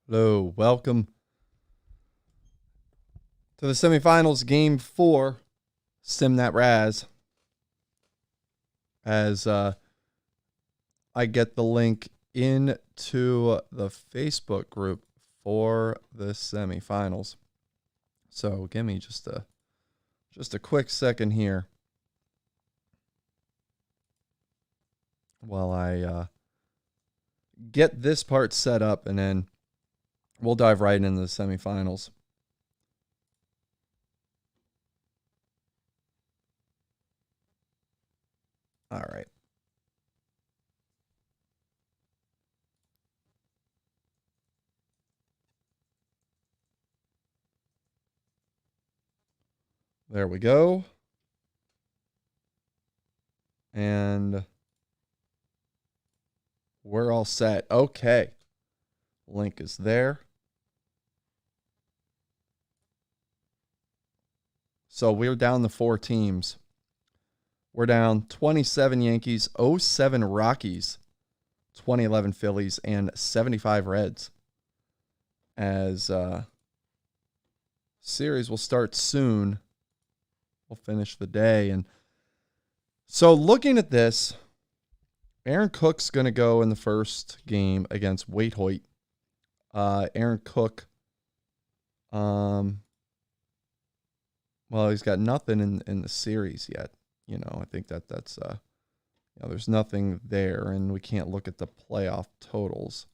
Hello, welcome to the semifinals, game 4, Sim That Razz. As I get the link into the Facebook group for the semifinals. So give me just a quick second here while I get this part set up, and then we'll dive right into the semifinals. All right. There we go. And we're all set. Okay. Link is there. So we're down to 4 teams. We're down 27 Yankees, 07 Rockies, 2011 Phillies, and 75 Reds. As series will start soon. We'll finish the day. And so looking at this, Aaron Cook's going to go in the first game against Wade Hoyt. Aaron Cook, well, he's got nothing in the series yet. You know, I think that's there's nothing there, and we can't look at the playoff totals.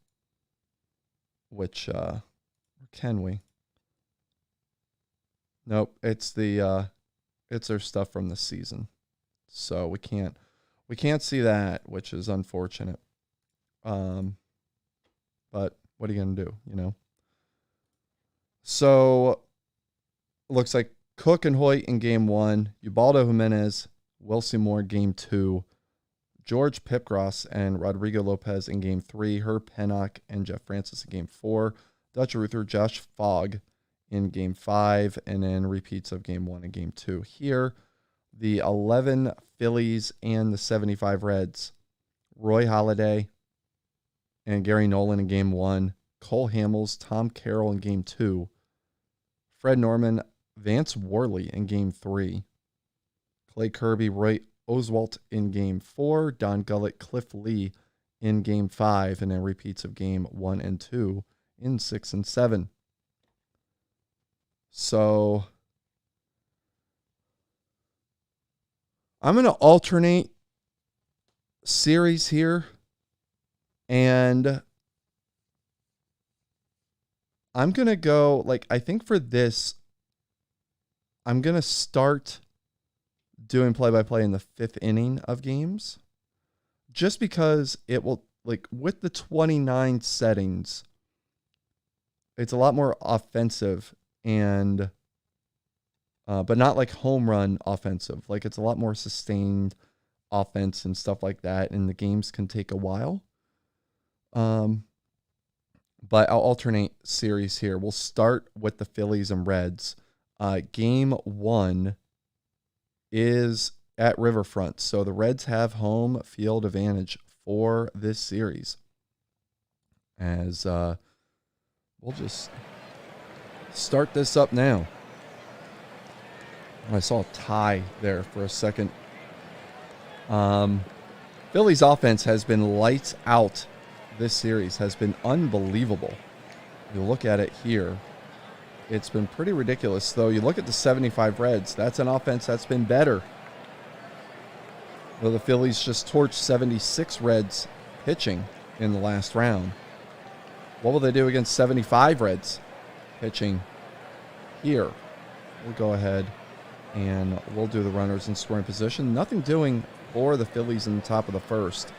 Which can we? Nope, it's their stuff from the season, so we can't see that, which is unfortunate. But what are you gonna do? You know. So looks like Cook and Hoyt in game 1, Ubaldo Jimenez, Wilson Moore game 2, George Pipgras and Rodrigo Lopez in game 3, Herb Pennock and Jeff Francis in game 4, Dutch Ruther, Josh Fogg in game 5, and then repeats of game 1 and game 2. Here, the 11 Phillies and the 75 Reds, Roy Halladay and Gary Nolan in game 1, Cole Hamels, Tom Carroll in game 2, Fred Norman, Vance Worley in game 3, Clay Kirby, Roy Oswalt in game 4, Don Gullett, Cliff Lee in game 5, and then repeats of game 1 and 2 in 6 and 7. So I'm going to alternate series here, and I'm going to go, I think for this, I'm going to start doing play-by-play in the 5th inning of games, just because it will, with the 29 settings, it's a lot more offensive and, but not like home run offensive. It's a lot more sustained offense and stuff like that, and the games can take a while. But I'll alternate series here. We'll start with the Phillies and Reds. Game 1 is at Riverfront, so the Reds have home field advantage for this series. As we'll just start this up now. I saw a tie there for a second. Phillies offense has been lights out. This series has been unbelievable. You look at it here, it's been pretty ridiculous, though. You look at the 75 Reds, that's an offense that's been better. Though the Phillies just torched 76 Reds pitching in the last round. What will they do against 75 Reds pitching here? We'll go ahead and we'll do the runners in scoring position. Nothing doing for the Phillies in the top of the first.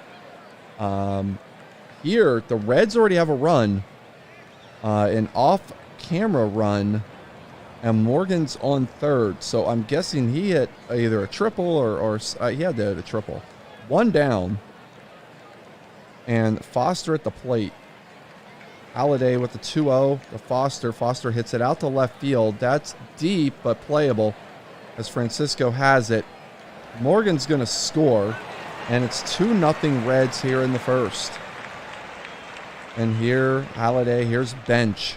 Here, the Reds already have a run, an off-camera run, and Morgan's on third. So I'm guessing he hit either a triple or he had to hit a triple. One down, and Foster at the plate. Halladay with the 2-0 to Foster. Foster hits it out to left field. That's deep but playable as Francisco has it. Morgan's going to score, and it's 2-0 Reds here in the first. And here, Halladay, here's bench.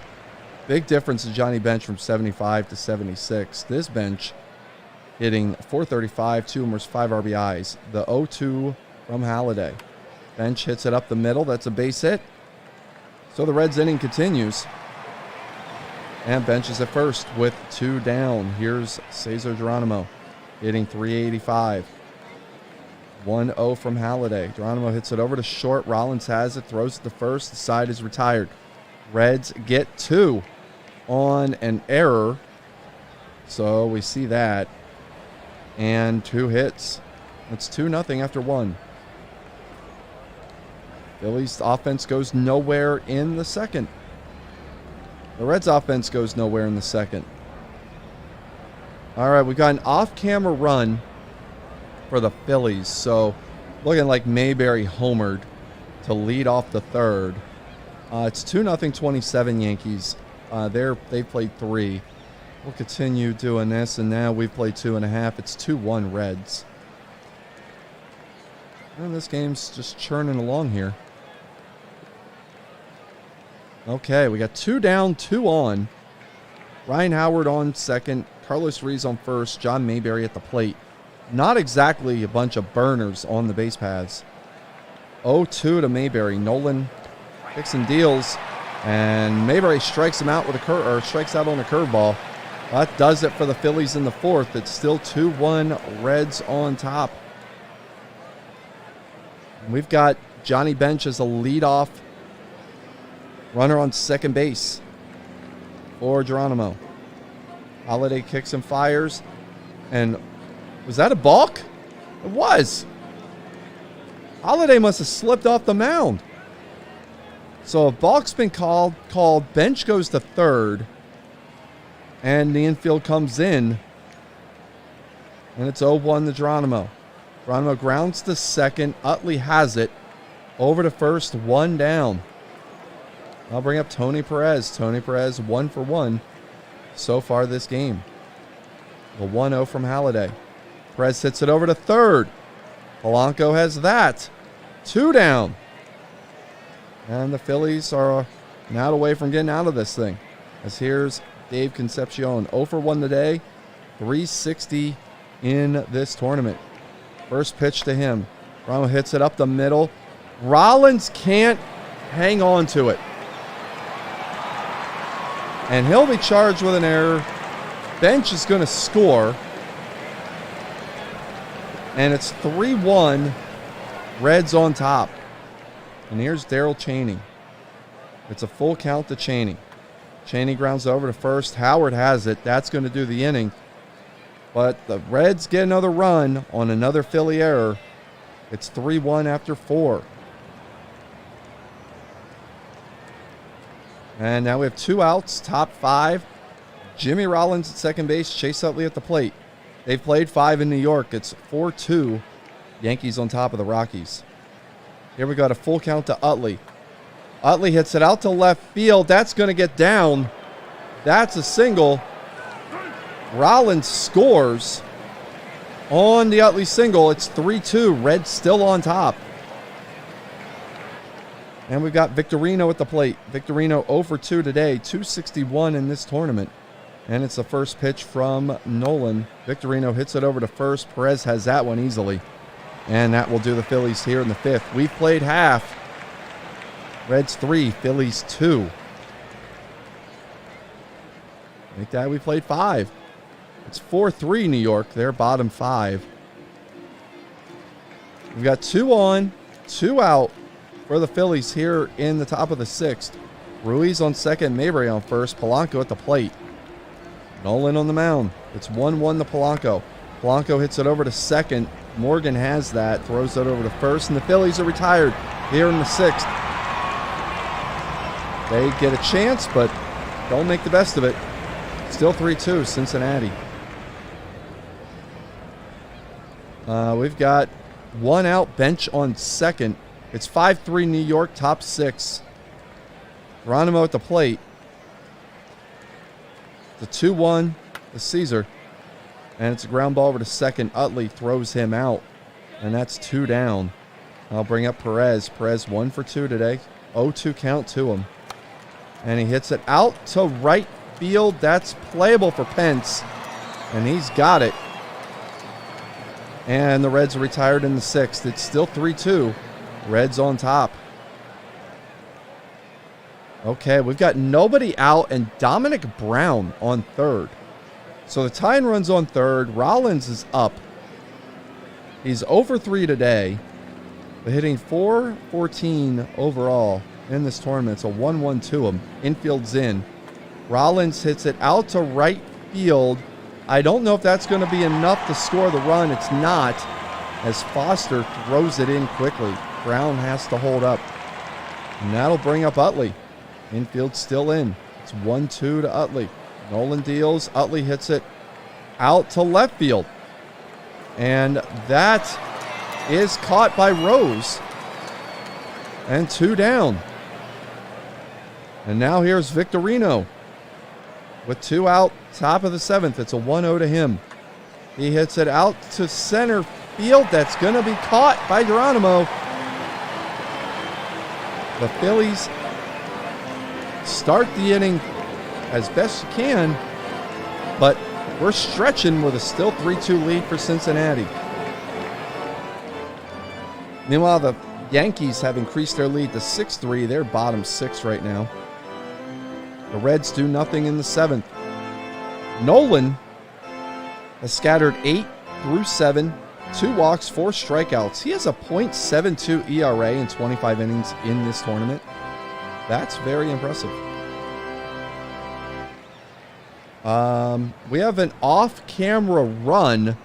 Big difference in Johnny Bench from 75 to 76. This bench hitting 435, 2 homers, 5 RBIs. The 0-2 from Halladay. Bench hits it up the middle. That's a base hit. So the Reds inning continues. And Bench is at first with 2 down. Here's Cesar Geronimo hitting 385. 1-0 from Halladay. Geronimo hits it over to short. Rollins has it, throws it to first. The side is retired. Reds get 2 on an error. So we see that. And 2 hits. It's 2-0 after 1. Phillies offense goes nowhere in the second. The Reds offense goes nowhere in the second. All right, we got an off-camera run for the Phillies. So looking like Mayberry homered to lead off the third. It's 2-0 27 Yankees. They've played 3. We'll continue doing this, and now we've played 2.5. It's 2-1 Reds. And this game's just churning along here. Okay, we got 2 down, 2 on. Ryan Howard on second. Carlos Ruiz on first. John Mayberry at the plate. Not exactly a bunch of burners on the base paths. 0-2 to Mayberry. Nolan picks and deals, and Mayberry strikes him out with strikes out on a curveball. That does it for the Phillies in the fourth. It's still 2-1 Reds on top. We've got Johnny Bench as a leadoff runner on second base for Geronimo. Halladay kicks and fires. And was that a balk? It was. Halladay must have slipped off the mound. So a balk's been called. Bench goes to third. And the infield comes in. And it's 0-1 to Geronimo. Geronimo grounds to second. Utley has it. Over to first, 1 down. I'll bring up Tony Perez. Tony Perez 1 for 1 so far this game. The 1-0 from Halladay. Perez hits it over to third. Polanco has that. 2 down. And the Phillies are now away from getting out of this thing. As here's Dave Concepcion. 0 for 1 today. 360 in this tournament. First pitch to him. Geronimo hits it up the middle. Rollins can't hang on to it. And he'll be charged with an error. Bench is going to score. And it's 3-1 Reds on top. And here's Darrell Chaney. It's a full count to Chaney. Chaney grounds over to first. Howard has it. That's going to do the inning. But the Reds get another run on another Philly error. It's 3-1 after 4. And now we have 2 outs, top 5. Jimmy Rollins at second base, Chase Utley at the plate. They've played 5 in New York. It's 4-2. Yankees on top of the Rockies. Here we got a full count to Utley. Utley hits it out to left field. That's going to get down. That's a single. Rollins scores on the Utley single. It's 3-2. Reds still on top. And we've got Victorino at the plate. Victorino 0 for 2 today. 261 in this tournament. And it's the first pitch from Nolan. Victorino hits it over to first. Perez has that one easily. And that will do the Phillies here in the 5th. We've played half. Reds 3, Phillies 2. Make that we played 5. It's 4-3 New York. They're bottom 5. We've got 2 on, 2 out for the Phillies here in the top of the 6th. Ruiz on second, Mayberry on first, Polanco at the plate. Nolan on the mound. It's 1-1 to Polanco. Polanco hits it over to second. Morgan has that, throws it over to first, and the Phillies are retired here in the 6th. They get a chance, but don't make the best of it. Still 3-2, Cincinnati. We've got 1 out, Bench on second. It's 5-3 New York, top 6. Geronimo at the plate. The 2-1 to Caesar. And it's a ground ball over to second. Utley throws him out. And that's 2 down. I'll bring up Perez. Perez 1 for 2 today. 0-2 count to him. And he hits it out to right field. That's playable for Pence. And he's got it. And the Reds are retired in the 6th. It's still 3-2. Reds on top. Okay, we've got nobody out and Dominic Brown on third. So the tying run's on third. Rollins is up. He's 0-3 today. But hitting .414 overall in this tournament. It's a 1-1 to him. Infield's in. Rollins hits it out to right field. I don't know if that's going to be enough to score the run. It's not, as Foster throws it in quickly. Brown has to hold up. And that'll bring up Utley. Infield's still in. It's 1-2 to Utley. Nolan deals. Utley hits it out to left field. And that is caught by Rose. And 2 down. And now here's Victorino. With 2 out, top of the 7th. It's a 1-0 to him. He hits it out to center field. That's going to be caught by Geronimo. The Phillies start the inning as best you can, but we're stretching with a still 3-2 lead for Cincinnati. Meanwhile, the Yankees have increased their lead to 6-3. They're bottom 6 right now. The Reds do nothing in the 7th. Nolan has scattered 8 through 7, 2 walks, 4 strikeouts. He has a .72 ERA in 25 innings in this tournament. That's very impressive. We have an off-camera run.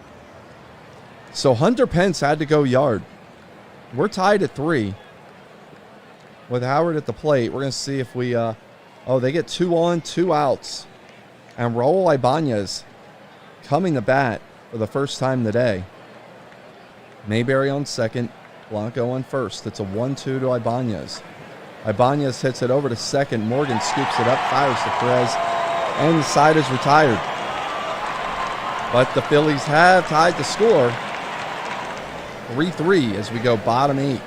So Hunter Pence had to go yard. We're tied at 3 with Howard at the plate. We're going to see if we... they get 2 on, 2 outs. And Raul Ibanez coming to bat for the first time today. Mayberry on second. Blanco on first. It's a 1-2 to Ibanez. Ibanez hits it over to second. Morgan scoops it up, fires to Perez, and the side is retired. But the Phillies have tied the score 3-3 as we go bottom 8.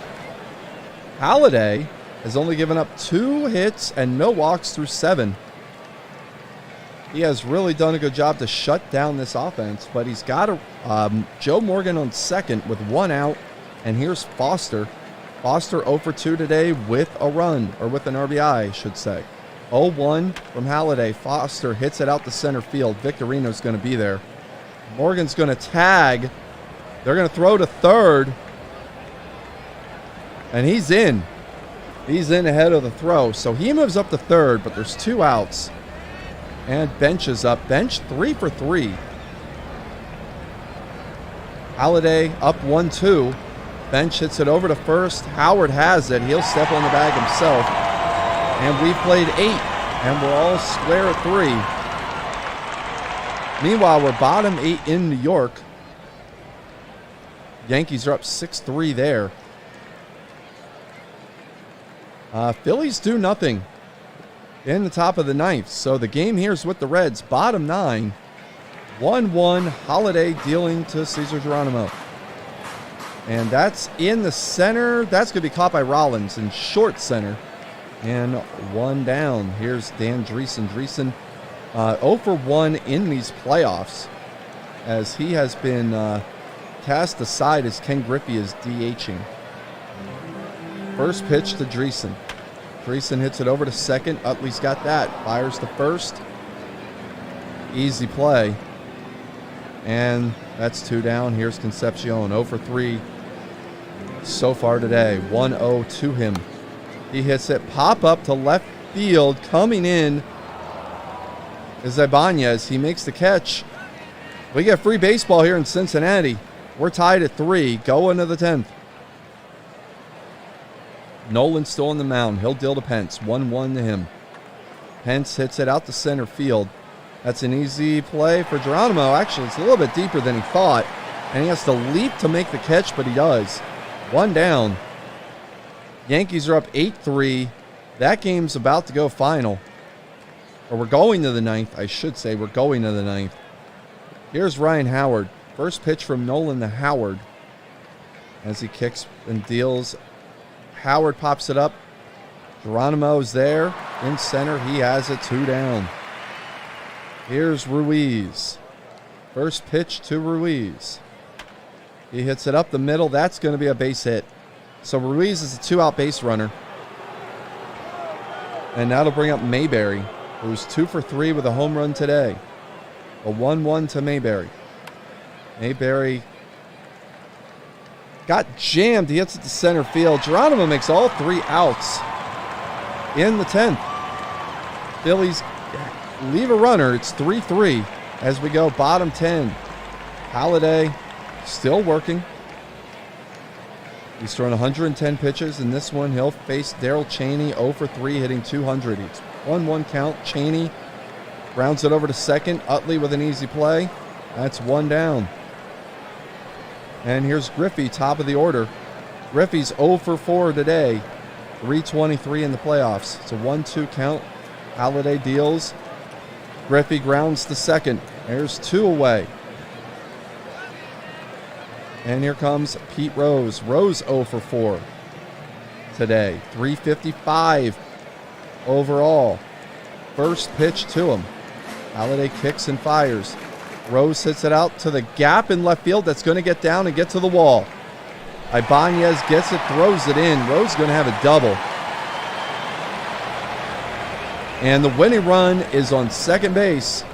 Halladay has only given up 2 hits and no walks through 7. He has really done a good job to shut down this offense, but he's got Joe Morgan on second with 1 out, and here's Foster. Foster 0 for 2 today with a run, or with an RBI, I should say. 0-1 from Halladay. Foster hits it out to center field. Victorino's going to be there. Morgan's going to tag. They're going to throw to third, and he's in. He's in ahead of the throw, so he moves up to third, but there's 2 outs. And Bench is up. Bench 3 for 3. Halladay up 1-2. Bench hits it over to first. Howard has it. He'll step on the bag himself. And we played 8, and we're all square at 3. Meanwhile, we're bottom 8 in New York. Yankees are up 6-3 there. Phillies do nothing in the top of the 9th. So the game here is with the Reds. Bottom 9. 1-1. Halladay dealing to Cesar Geronimo. And that's in the center. That's going to be caught by Rollins in short center. And 1 down. Here's Dan Dreesen. Dreesen 0 for 1 in these playoffs, as he has been cast aside as Ken Griffey is DHing. First pitch to Dreesen. Dreesen hits it over to second. Utley's got that. Fires to first. Easy play. And that's 2 down. Here's Concepcion. 0 for 3 so far today. 1-0 to him. He hits it pop up to left field. Coming in is Ibanez. He makes the catch. We get free baseball here in Cincinnati. We're tied at 3. Going to the 10th. Nolan's still on the mound. He'll deal to Pence. 1-1 to him. Pence hits it out to center field. That's an easy play for Geronimo. Actually, it's a little bit deeper than he thought. And he has to leap to make the catch, but he does. 1 down. Yankees are up 8-3. That game's about to go final. Or we're going to the 9th, I should say. We're going to the 9th. Here's Ryan Howard. First pitch from Nolan to Howard. As he kicks and deals. Howard pops it up. Geronimo's there in center. He has it, 2 down. Here's Ruiz. First pitch to Ruiz. He hits it up the middle. That's going to be a base hit. So Ruiz is a 2-out base runner. And that'll bring up Mayberry, who's 2 for 3 with a home run today. A 1-1 to Mayberry. Mayberry got jammed. He hits it to center field. Geronimo makes all 3 outs in the 10th. Phillies leave a runner. It's 3-3 as we go bottom 10. Halliday still working. He's thrown 110 pitches. In this one, he'll face Daryl Cheney, 0 for 3, hitting 200. It's 1-1 count. Cheney grounds it over to second. Utley with an easy play. That's 1 down. And here's Griffey, top of the order. Griffey's 0 for 4 today. 323 in the playoffs. It's a 1-2 count. Halliday deals. Griffey grounds to second. There's 2 away. And here comes Pete Rose. Rose 0 for 4 today. 355 overall. First pitch to him. Halliday kicks and fires. Rose hits it out to the gap in left field. That's going to get down and get to the wall. Ibanez gets it, throws it in. Rose is going to have a double. And the winning run is on second base.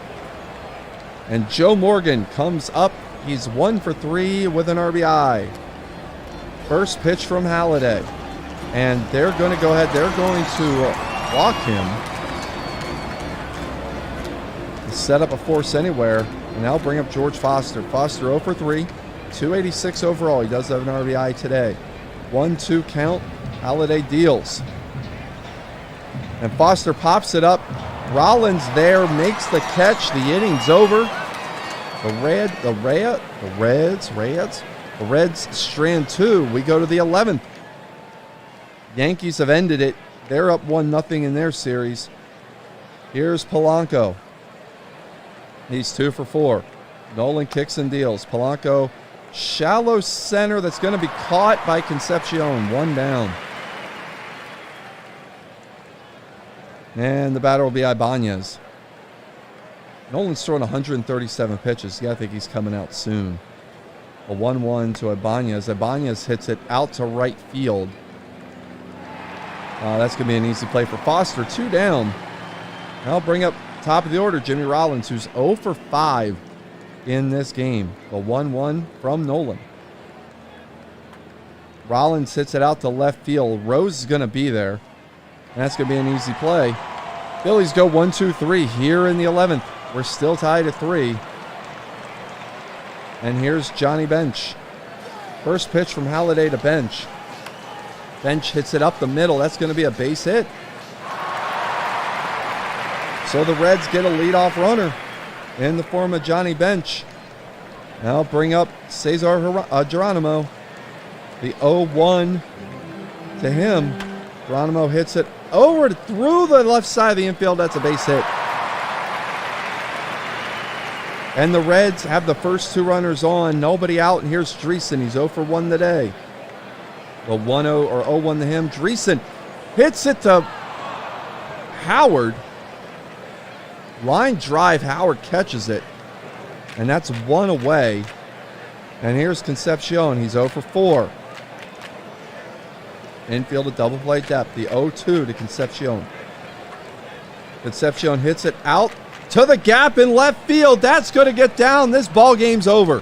And Joe Morgan comes up. He's 1 for 3 with an RBI. First pitch from Halliday. And they're going to go ahead. They're going to walk him. Set up a force anywhere. And now bring up George Foster. Foster 0 for 3. 286 overall. He does have an RBI today. 1-2 count. Halliday deals. And Foster pops it up. Rollins there makes the catch. The inning's over. The Reds strand 2. We go to the 11th. Yankees have ended it. They're up 1-0 in their series. Here's Polanco. He's 2 for 4. Nolan kicks and deals. Polanco, shallow center that's going to be caught by Concepcion. 1 down. And the batter will be Ibanez. Nolan's throwing 137 pitches. Yeah, I think he's coming out soon. A 1-1 to Ibanez. Ibanez hits it out to right field. That's going to be an easy play for Foster. 2 down. I'll bring up top of the order, Jimmy Rollins, who's 0 for 5 in this game. A 1-1 from Nolan. Rollins hits it out to left field. Rose is going to be there. And that's going to be an easy play. Phillies go 1-2-3 here in the 11th. We're still tied at 3. And here's Johnny Bench. First pitch from Halliday to Bench. Bench hits it up the middle. That's going to be a base hit. So the Reds get a leadoff runner in the form of Johnny Bench. Now bring up Cesar Geronimo. The 0-1 to him. Geronimo hits it over through the left side of the infield. That's a base hit. And the Reds have the first 2 runners on. Nobody out. And here's Dreesen. He's 0 for 1 today. The 1-0 or 0-1 to him. Dreesen hits it to Howard. Line drive. Howard catches it. And that's 1 away. And here's Concepcion. He's 0 for 4. Infield a double play depth. The 0-2 to Concepcion. Concepcion hits it out to the gap in left field. That's going to get down. This ball game's over.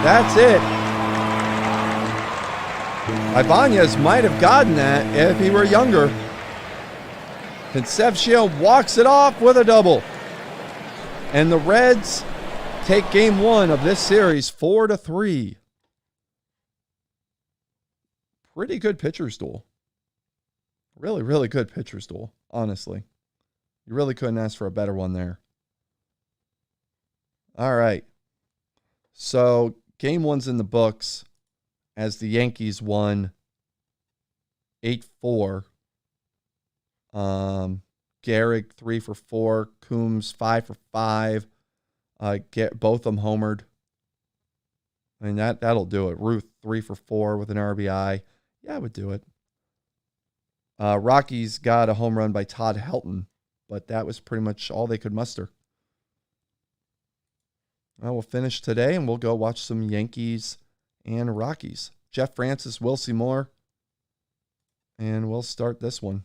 That's it. Ibanez might have gotten that if he were younger. Concepcion walks it off with a double. And the Reds take game 1 of this series 4-3. Pretty good pitcher's duel. Really, really good pitcher's duel, honestly. You really couldn't ask for a better one there. All right. So game 1's in the books as the Yankees won 8-4. Gehrig 3 for 4. Coombs 5 for 5. Both of them homered. I mean, that'll do it. Ruth 3 for 4 with an RBI. Yeah, I would do it. Rockies got a home run by Todd Helton, but that was pretty much all they could muster. We'll finish today, and we'll go watch some Yankees and Rockies. Jeff Francis, Will Seymour, and we'll start this one.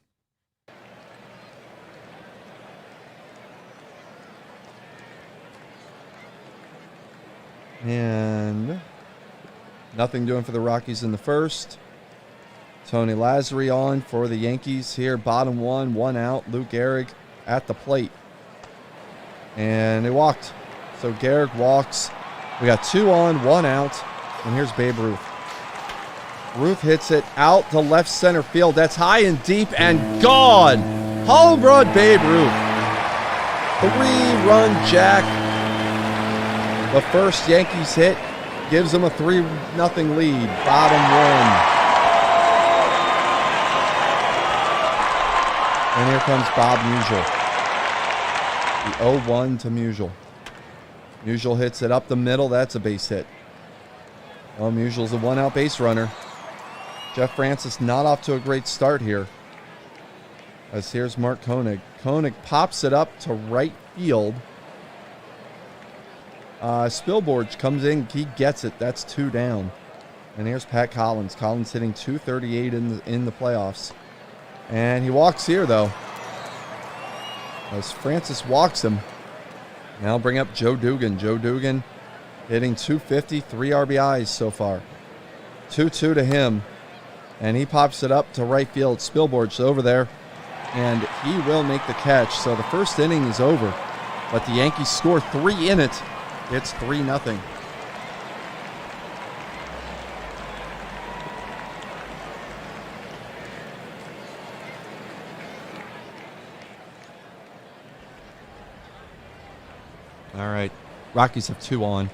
And nothing doing for the Rockies in the first. Tony Lazzari on for the Yankees here. Bottom one out. Lou Gehrig at the plate. And they walked. So Gehrig walks. We got 2 on, 1 out. And here's Babe Ruth. Ruth hits it out to left center field. That's high and deep and gone. Home run, Babe Ruth. 3-run jack. The first Yankees hit gives them a 3-0 lead. Bottom one. And here comes Bob Musial. The 0-1 to Musial. Musial hits it up the middle. That's a base hit. Oh, Musial's a 1-out base runner. Jeff Francis not off to a great start here. As here's Mark Koenig. Koenig pops it up to right field. Spillboard comes in. He gets it. That's 2 down. And here's Pat Collins. Collins hitting .238 in the playoffs. And he walks here, though. As Francis walks him. Now bring up Joe Dugan. Joe Dugan hitting .250, 3 RBIs so far. 2-2 to him. And he pops it up to right field. Spillboard's over there. And he will make the catch. So the first inning is over. But the Yankees score 3 in it. It's 3-0. All right. Rockies have 2 on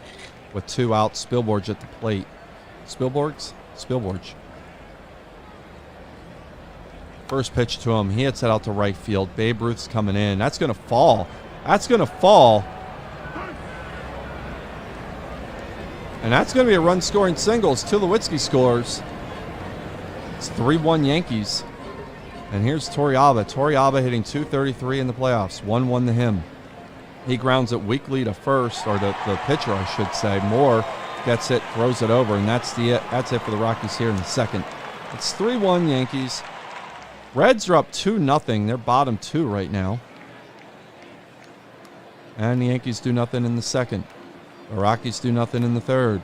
with 2 out. Spillboard's at the plate. Spillboard's? Spillboard's. First pitch to him. He hits it out to right field. Babe Ruth's coming in. That's going to fall. That's going to fall. And that's going to be a run-scoring singles. Tulowitzki scores. It's 3-1 Yankees. And here's Torrealba. Torrealba hitting .233 in the playoffs. 1-1 to him. He grounds it weakly to first, or the pitcher, I should say. Moore gets it, throws it over, and that's it for the Rockies here in the second. It's 3-1 Yankees. Reds are up 2-0. They're bottom 2 right now. And the Yankees do nothing in the second. The Rockies do nothing in the third.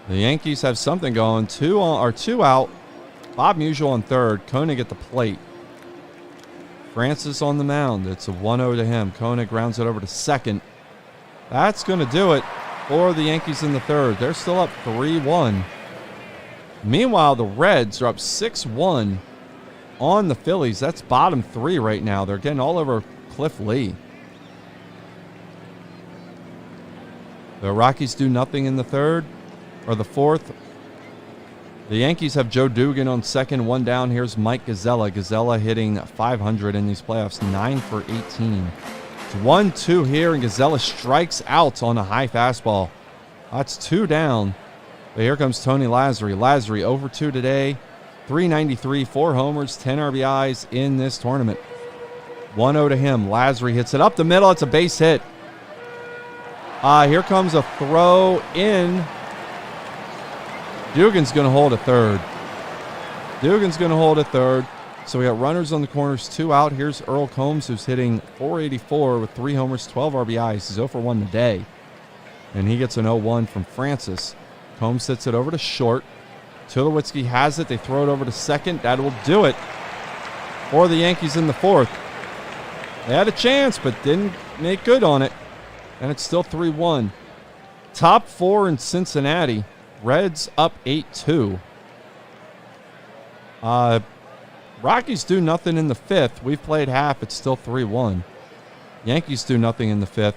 The Yankees have something going. 2 out. Bob Musial on third. Koenig at the plate. Francis on the mound. It's a 1-0 to him. Koenig grounds it over to second. That's going to do it for the Yankees in the third. They're still up 3-1. Meanwhile, the Reds are up 6-1 on the Phillies. That's bottom 3 right now. They're getting all over Cliff Lee. The Rockies do nothing in the third, or the fourth. The Yankees have Joe Dugan on second, 1 down. Here's Mike Gazzella. Gazzella hitting .500 in these playoffs, 9 for 18. It's 1-2 here, and Gazzella strikes out on a high fastball. That's 2 down. But here comes Tony Lazzari. Lazzari over 2 today, .393, 4 homers, 10 RBIs in this tournament. 1-0 to him. Lazzari hits it up the middle. It's a base hit. Here comes a throw in. Dugan's going to hold a third. So we got runners on the corners, 2 out. Here's Earl Combs, who's hitting .484 with 3 homers, 12 RBIs. He's 0 for 1 today. And he gets an 0-1 from Francis. Combs hits it over to short. Tulowitzki has it. They throw it over to second. That will do it for the Yankees in the fourth. They had a chance, but didn't make good on it. And it's still 3-1. Top 4 in Cincinnati. Reds up 8-2. Rockies do nothing in the fifth. We've played half. It's still 3-1. Yankees do nothing in the fifth.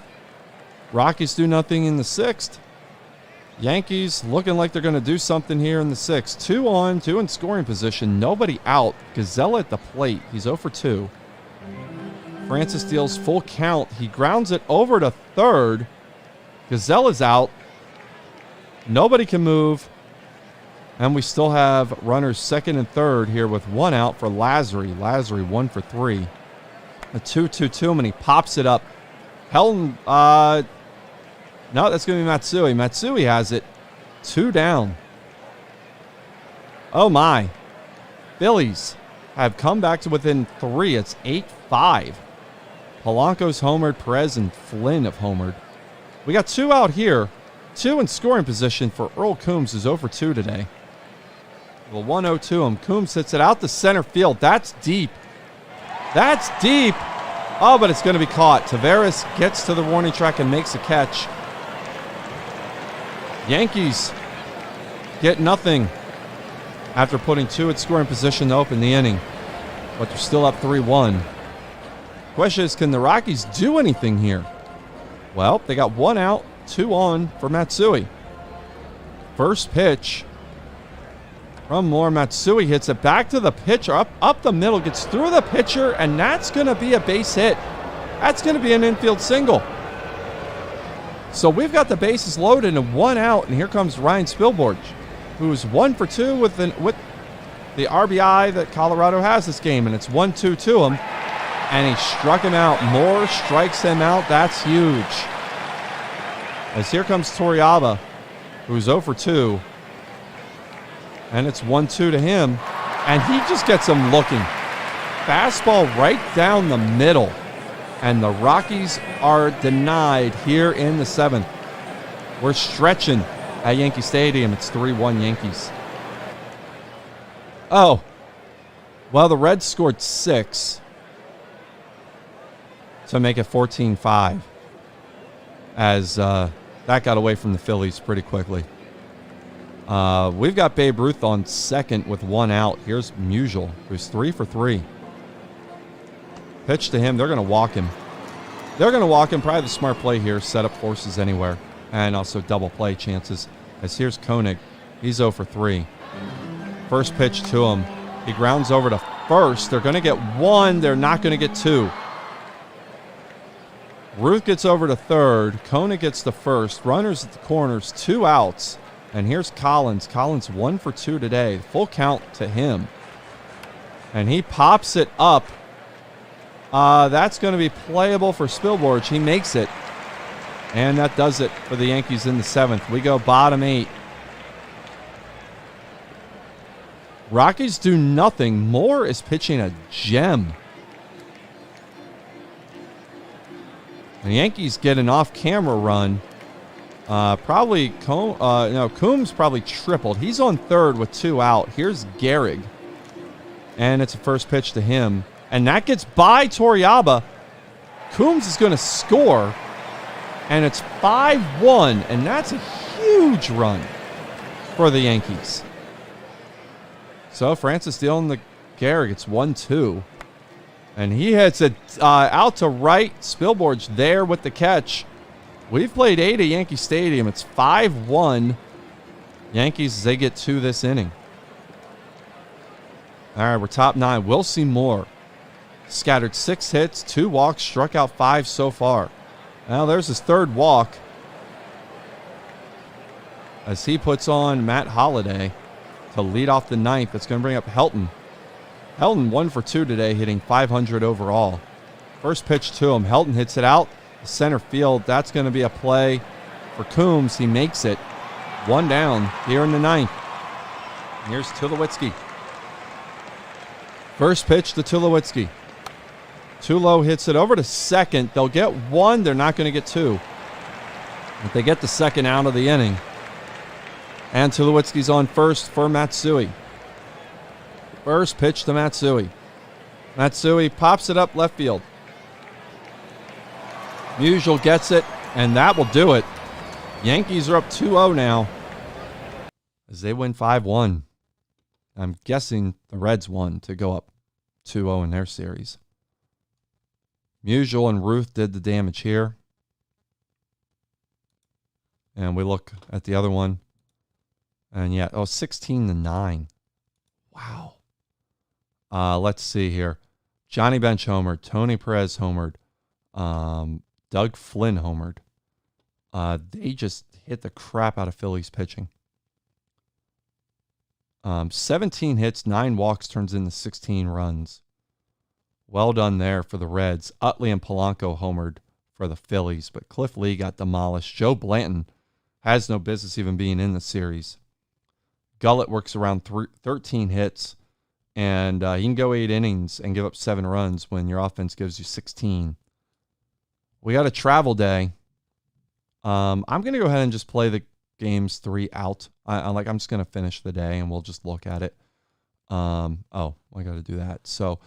Rockies do nothing in the sixth. Yankees looking like they're going to do something here in the sixth. 2 on, 2 in scoring position. Nobody out. Gazzella at the plate. He's 0 for 2. Francis deals full count. He grounds it over to third. Gazzella's out. Nobody can move. And we still have runners second and third here with one out for Lazary. Lazary 1 for 3. A 2-2-2, and he pops it up. Helton, no, that's going to be Matsui. Matsui has it. 2 down. Oh, my. Phillies have come back to within 3. It's 8-5. Polanco's homered. Perez and Flynn have homered. We got 2 out here. 2 in scoring position for Earl Coombs, who's 0 for 2 today. The 1-0 to him. Coombs hits it out to center field. That's deep. That's deep. Oh, but it's going to be caught. Taveras gets to the warning track and makes a catch. Yankees get nothing after putting 2 at scoring position to open the inning. But they're still up 3-1. Question is, can the Rockies do anything here? Well, they got 1 out, 2 on for Matsui. First pitch from Moore. Matsui hits it back to the pitcher, up the middle, gets through the pitcher, and that's going to be a base hit. That's going to be an infield single. So we've got the bases loaded and 1 out, and here comes Ryan Spillboard, who's 1 for 2 with the RBI that Colorado has this game, and it's 1-2 to him, and he struck him out. Moore strikes him out. That's huge. As here comes Torrealba, who's 0 for 2, and it's 1-2 to him, and he just gets him looking. Fastball right down the middle, and the Rockies are denied here in the 7th. We're stretching at Yankee Stadium. It's 3-1 Yankees. Oh, well, the Reds scored 6 to make it 14-5, as that got away from the Phillies pretty quickly. We've got Babe Ruth on second with 1 out. Here's Musial, who's 3 for 3. Pitch to him. They're going to walk him. They're going to walk him. Probably the smart play here. Set up forces anywhere. And also double play chances. As here's Koenig. He's 0 for 3. First pitch to him. He grounds over to first. They're going to get 1. They're not going to get 2. Ruth gets over to third. Koenig gets to first. Runners at the corners. 2 outs. And here's Collins. Collins 1 for 2 today. Full count to him. And he pops it up. That's going to be playable for Spillboard. He makes it. And that does it for the Yankees in the 7th. We go bottom 8. Rockies do nothing. Moore is pitching a gem. And the Yankees get an off-camera run. Coombs probably tripled. He's on third with 2 out. Here's Gehrig. And it's a first pitch to him. And that gets by Torrealba. Coombs is going to score. And it's 5-1. And that's a huge run for the Yankees. So Francis dealing the Gehrig. It's 1-2. And he hits it out to right. Spillboard's there with the catch. We've played 8 at Yankee Stadium. It's 5-1 Yankees as they get 2 this inning. All right, we're top 9. We'll see more. Scattered 6 hits, 2 walks, struck out 5 so far. Now there's his 3rd walk as he puts on Matt Holliday to lead off the 9th. That's going to bring up Helton. Helton 1 for 2 today, hitting .500 overall. First pitch to him. Helton hits it out. Center field. That's going to be a play for Coombs. He makes it. 1 down here in the 9th. Here's Tulowitzki. First pitch to Tulowitzki. Tulo hits it over to second. They'll get 1. They're not going to get 2. But they get the 2nd out of the inning. And Tulowitzki's on first for Matsui. First pitch to Matsui. Matsui pops it up left field. Musial gets it, and that will do it. Yankees are up 2-0 now as they win 5-1. I'm guessing the Reds won to go up 2-0 in their series. Musial and Ruth did the damage here. And we look at the other one. And yeah, 16-9. Wow. Let's see here. Johnny Bench homered. Tony Perez homered. Doug Flynn homered. They just hit the crap out of Phillies pitching. 17 hits, 9 walks, turns into 16 runs. Well done there for the Reds. Utley and Polanco homered for the Phillies, but Cliff Lee got demolished. Joe Blanton has no business even being in the series. Gullett works around 13 hits, and he can go 8 innings and give up 7 runs when your offense gives you 16. We got a travel day. I'm going to go ahead and just play the games 3 out. I'm just going to finish the day, and we'll just look at it. I got to do that. So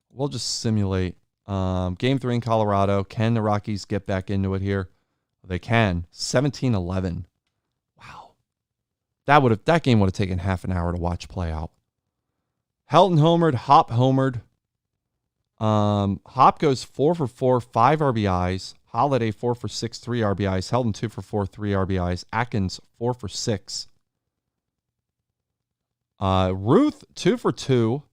we'll just simulate. Game 3 in Colorado. Can the Rockies get back into it here? They can. 17-11. Wow. That game would have taken half an hour to watch play out. Helton homered. Hop homered. Hop goes 4 for 4, 5 RBIs. Holiday 4 for 6, 3 RBIs. Helton 2 for 4, 3 RBIs. Atkins 4 for 6. Ruth 2 for 2,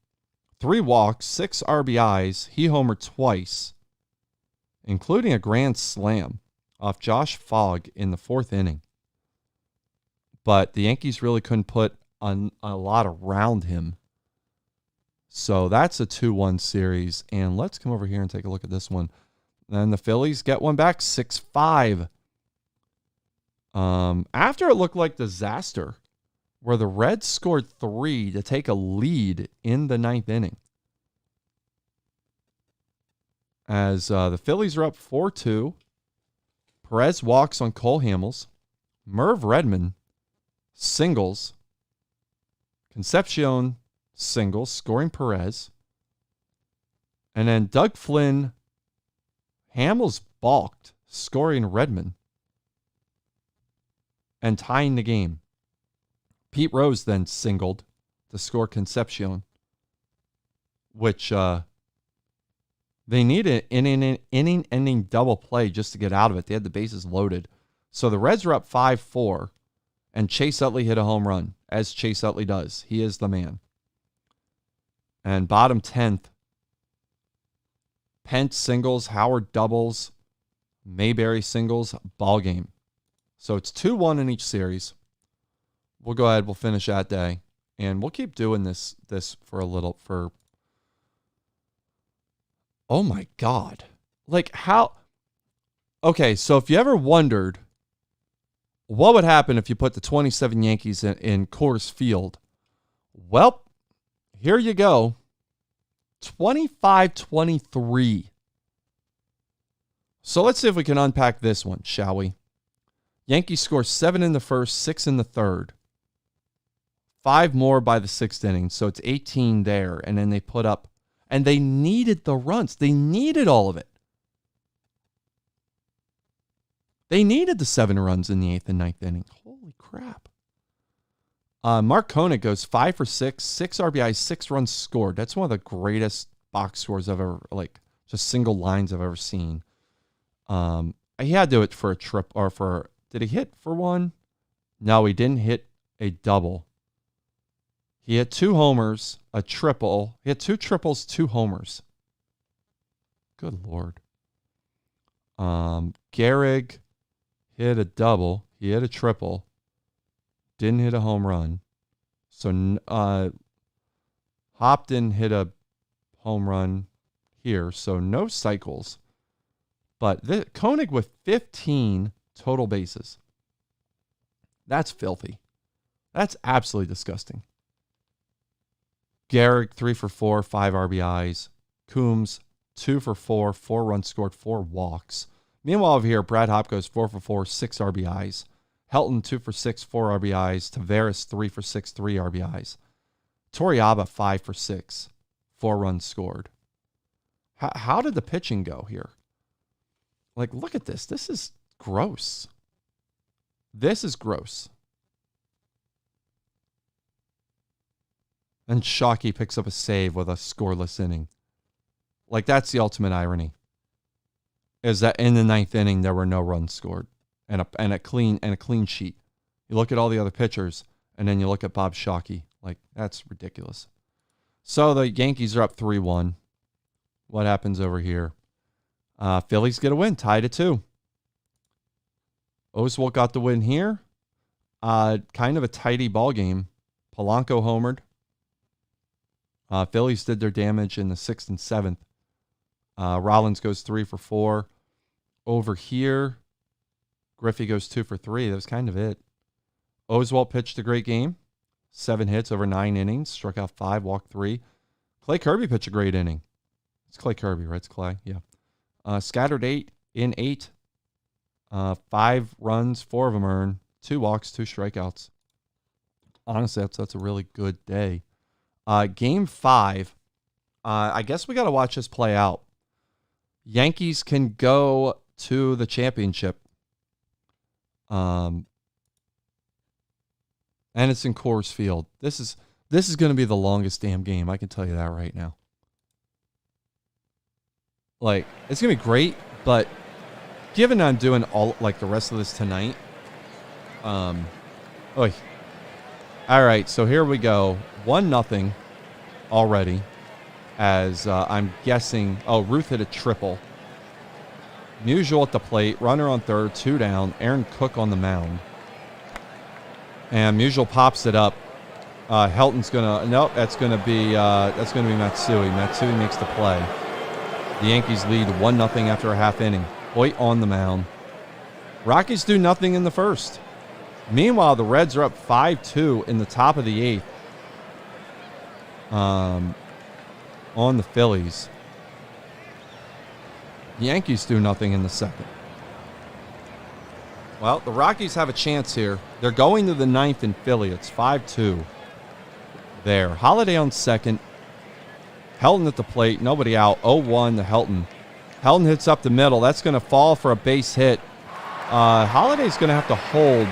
3 walks, 6 RBIs. He homered twice, including a grand slam off Josh Fogg in the 4th inning. But the Yankees really couldn't put a lot around him. So that's a 2-1 series. And let's come over here and take a look at this one. Then the Phillies get one back, 6-5. After it looked like disaster, where the Reds scored 3 to take a lead in the 9th inning. As the Phillies are up 4-2. Perez walks on Cole Hamels. Merv Redmond singles. Concepcion singles, scoring Perez. And then Doug Flynn, Hamels balked, scoring Redmond. And tying the game. Pete Rose then singled to score Concepcion, which they needed an inning-ending double play just to get out of it. They had the bases loaded. So the Reds are up 5-4, and Chase Utley hit a home run, as Chase Utley does. He is the man. And bottom 10th, Pence singles, Howard doubles, Mayberry singles, ball game. So it's 2-1 in each series. We'll go ahead. We'll finish that day, and we'll keep doing this for a little. Oh my God! Like how? Okay, so if you ever wondered what would happen if you put the 27 Yankees in Coors Field, well, here you go. 25-23. So let's see if we can unpack this one, shall we? Yankees score 7 in the first, 6 in the third. 5 more by the 6th inning, so it's 18 there. And then they put up, and they needed the runs. They needed all of it. They needed the 7 runs in the 8th and 9th inning. Holy crap. Mark Koenig goes 5 for 6, 6 RBIs, 6 runs scored. That's one of the greatest box scores I've ever, just single lines I've ever seen. He had to do it for a trip, did he hit for one? No, he didn't hit a double. He had 2 homers, a triple. He had 2 triples, 2 homers. Good Lord. Gehrig hit a double. He hit a triple. Didn't hit a home run. So Hop didn't hit a home run here. So no cycles. But Koenig with 15 total bases. That's filthy. That's absolutely disgusting. Gehrig, 3 for 4, 5 RBIs. Coombs, 2 for 4, 4 runs scored, 4 walks. Meanwhile, over here, Brad Hop goes 4 for 4, 6 RBIs. Helton, 2 for 6, 4 RBIs. Tavares, 3 for 6, 3 RBIs. Torrealba, 5 for 6, 4 runs scored. How did the pitching go here? Look at this. This is gross. This is gross. And Shockey picks up a save with a scoreless inning. That's the ultimate irony. Is that in the 9th inning there were no runs scored and a clean sheet. You look at all the other pitchers and then you look at Bob Shockey. That's ridiculous. So the Yankees are up 3-1. What happens over here? Phillies get a win, tied at 2. Oswalt got the win here. Kind of a tighty ball game. Polanco homered. Phillies did their damage in the 6th and 7th. Rollins goes 3 for 4. Over here, Griffey goes 2 for 3. That was kind of it. Oswalt pitched a great game. 7 hits over 9 innings. Struck out 5, walked 3. Clay Kirby pitched a great inning. It's Clay Kirby, right? It's Clay, yeah. Scattered 8 in 8. 5 runs, 4 of them earned. 2 walks, 2 strikeouts. Honestly, that's a really good day. Game 5. I guess we got to watch this play out. Yankees can go to the championship. And it's in Coors Field. This is going to be the longest damn game. I can tell you that right now. Like, it's going to be great, but given I'm doing all like the rest of this tonight, all right, so here we go. 1-0 already. As I'm guessing, Ruth hit a triple. Musial at the plate, runner on third, 2 down. Aaron Cook on the mound, and Musial pops it up. Helton's that's gonna be Matsui. Matsui makes the play. The Yankees lead 1-0 after a half inning. Hoyt on the mound. Rockies do nothing in the first. Meanwhile, the Reds are up 5-2 in the top of the 8th. On the Phillies. The Yankees do nothing in the second. Well, the Rockies have a chance here. They're going to the 9th in Philly. It's 5-2 there. Holiday on second. Helton at the plate. Nobody out. 0-1 to Helton. Helton hits up the middle. That's going to fall for a base hit. Holiday's going to have to hold.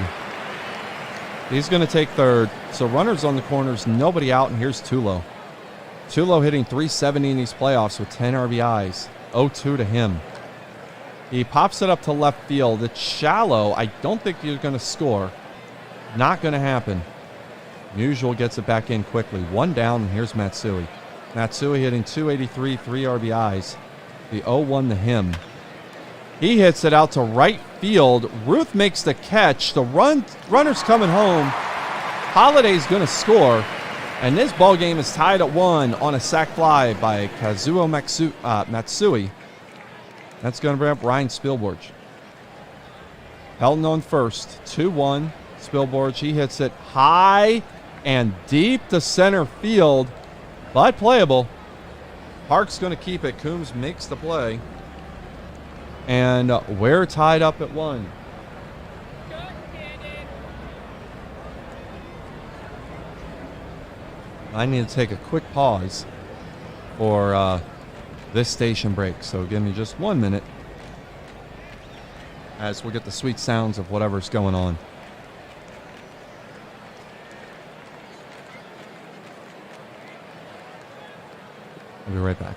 He's going to take third. So runners on the corners. Nobody out. And here's Tulo. Tulo hitting .370 in these playoffs with 10 RBIs. 0-2 to him. He pops it up to left field. It's shallow. I don't think you're going to score. Not going to happen. Musial gets it back in quickly. 1 down, and here's Matsui. Matsui hitting .283, 3 RBIs. The 0-1 to him. He hits it out to right field. Ruth makes the catch. The runner's coming home. Holiday's going to score. And this ball game is tied at 1 on a sac fly by Kazuo Matsui. That's going to bring up Ryan Spillboard. Helton on first. 2-1. Spillboard, he hits it high and deep to center field, but playable. Park's going to keep it. Coombs makes the play. And we're tied up at 1. I need to take a quick pause for this station break. So give me just 1 minute as we get the sweet sounds of whatever's going on. I'll be right back.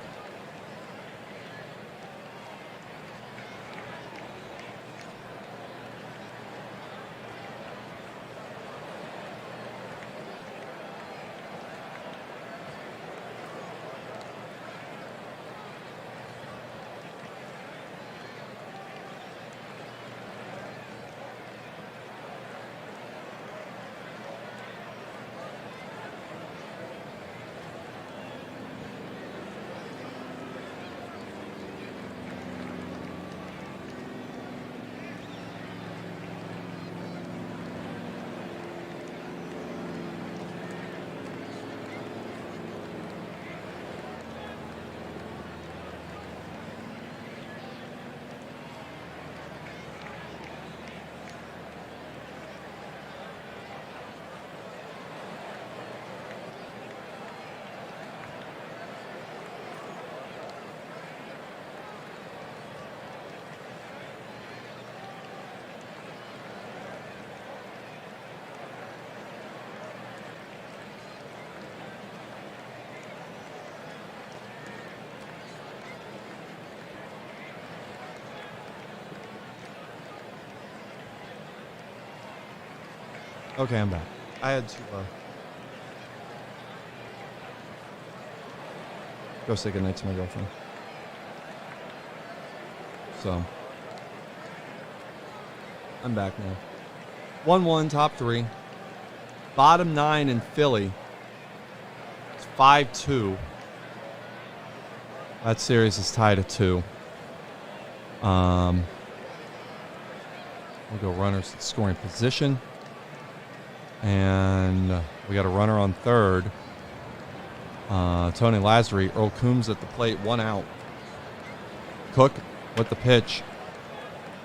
Okay, I'm back. I had to go say goodnight to my girlfriend. So, I'm back now. 1-1, top 3. Bottom 9 in Philly. It's 5-2. That series is tied at 2. We'll go runners in scoring position. And we got a runner on third. Tony Lazzari. Earl Coombs at the plate, 1 out. Cook with the pitch.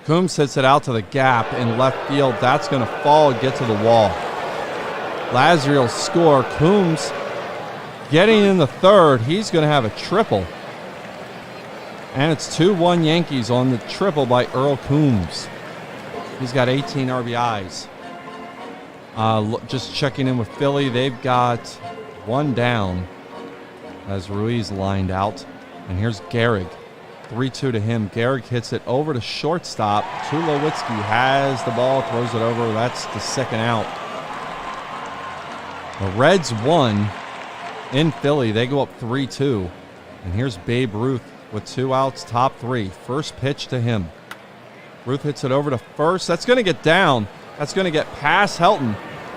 Coombs hits it out to the gap in left field. That's going to fall and get to the wall. Lazzari will score. Coombs getting in the third. He's going to have a triple. And it's 2-1 Yankees on the triple by Earl Coombs. He's got 18 RBIs. Just checking in with Philly. They've got 1 down as Ruiz lined out. And here's Gehrig. 3-2 to him. Gehrig hits it over to shortstop. Tulowitzki has the ball, throws it over. That's the second out. The Reds won in Philly. They go up 3-2. And here's Babe Ruth with 2 outs, top 3. First pitch to him. Ruth hits it over to first. That's going to get down. That's going to get past Helton.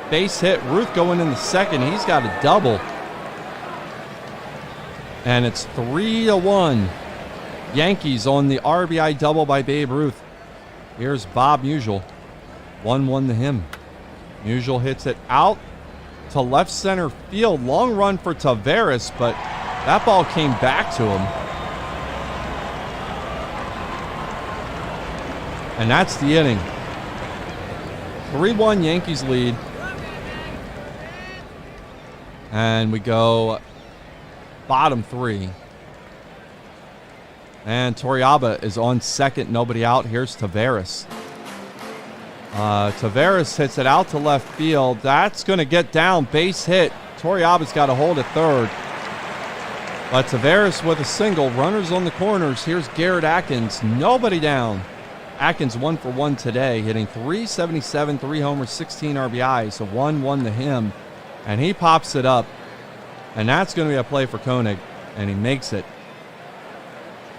Base hit. Ruth going in the second. He's got a double. And it's 3-1. Yankees on the RBI double by Babe Ruth. Here's Bob Musial. 1-1 to him. Musial hits it out to left center field. Long run for Taveras, but that ball came back to him. And that's the inning. 3-1 Yankees lead. And we go bottom 3. And Torrealba is on second, nobody out. Here's Taveras. Taveras hits it out to left field. That's going to get down, base hit. Torrealba's got a hold at third. But Taveras with a single. Runners on the corners. Here's Garrett Atkins, nobody down. Atkins 1 for 1 today, hitting .377, 3 homers, 16 RBIs. So 1-1 to him. And he pops it up. And that's going to be a play for Koenig. And he makes it.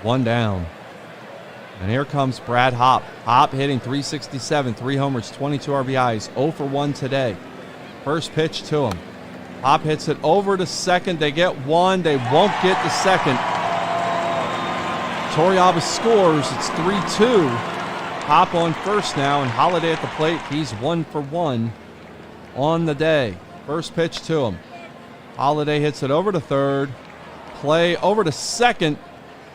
1 down. And here comes Brad Hopp. Hopp hitting .367, 3 homers, 22 RBIs, 0 for 1 today. First pitch to him. Hopp hits it over to second. They get 1. They won't get the second. Torrealba scores. It's 3-2. Hopp on first now, and Holiday at the plate. He's 1 for 1 on the day. First pitch to him. Holiday hits it over to third. Play over to second.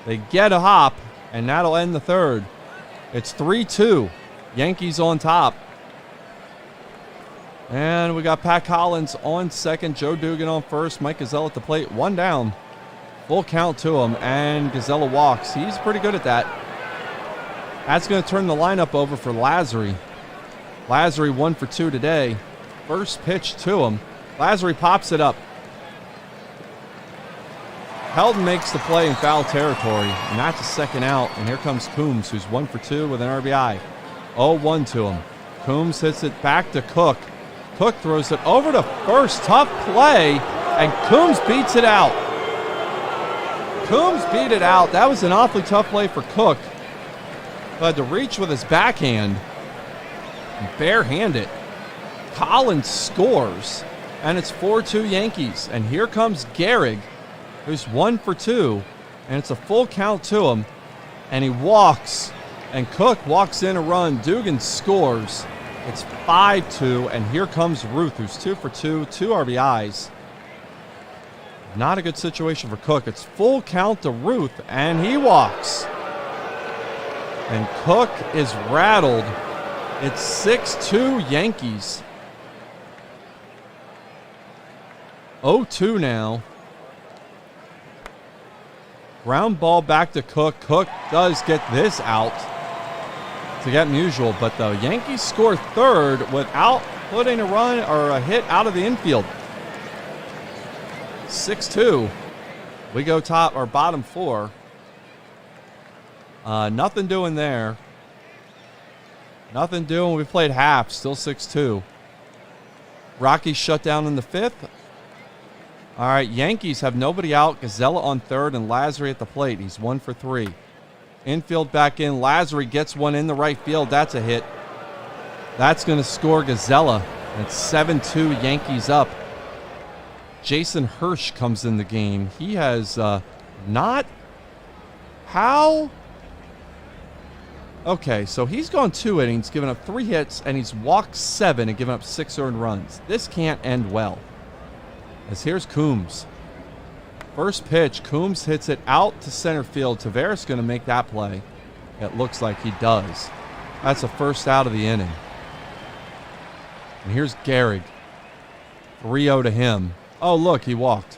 They get a hop, and that'll end the third. It's 3-2. Yankees on top. And we got Pat Collins on second. Joe Dugan on first. Mike Gazella at the plate. 1 down. Full count to him, and Gazella walks. He's pretty good at that. That's going to turn the lineup over for Lazzari. Lazzari 1 for 2 today. First pitch to him. Lazzari pops it up. Helton makes the play in foul territory, and that's a second out. And here comes Coombs, who's 1 for 2 with an RBI. 0-1 to him. Coombs hits it back to Cook. Cook throws it over to first. Tough play, and Coombs beats it out. Coombs beat it out. That was an awfully tough play for Cook. Had to reach with his backhand and barehand it. Collins scores, and it's 4-2 Yankees. And here comes Gehrig, who's 1 for 2, and it's a full count to him, and he walks, and Cook walks in a run. Dugan scores. It's 5-2, and here comes Ruth, who's 2 for 2, 2 RBIs. Not a good situation for Cook. It's full count to Ruth, and he walks. And Cook is rattled. It's 6-2 Yankees. 0-2 now. Ground ball back to Cook. Cook does get this out to get Musial, but the Yankees score third without putting a run or a hit out of the infield. 6-2. We go top or bottom 4. Nothing doing there. Nothing doing. We played half. Still 6-2. Rockies shut down in the 5th. All right, Yankees have nobody out. Gazella on third and Lazzari at the plate. He's 1 for 3. Infield back in. Lazzari gets one in the right field. That's a hit. That's going to score Gazella. And it's 7-2, Yankees up. Jason Hirsch comes in the game. He has not... How? Okay, so he's gone 2 innings, given up 3 hits, and he's walked 7 and given up 6 earned runs. This can't end well. As here's Coombs. First pitch, Coombs hits it out to center field. Taveras going to make that play. It looks like he does. That's the first out of the inning. And here's Gehrig. 3-0 to him. Oh, look, he walked.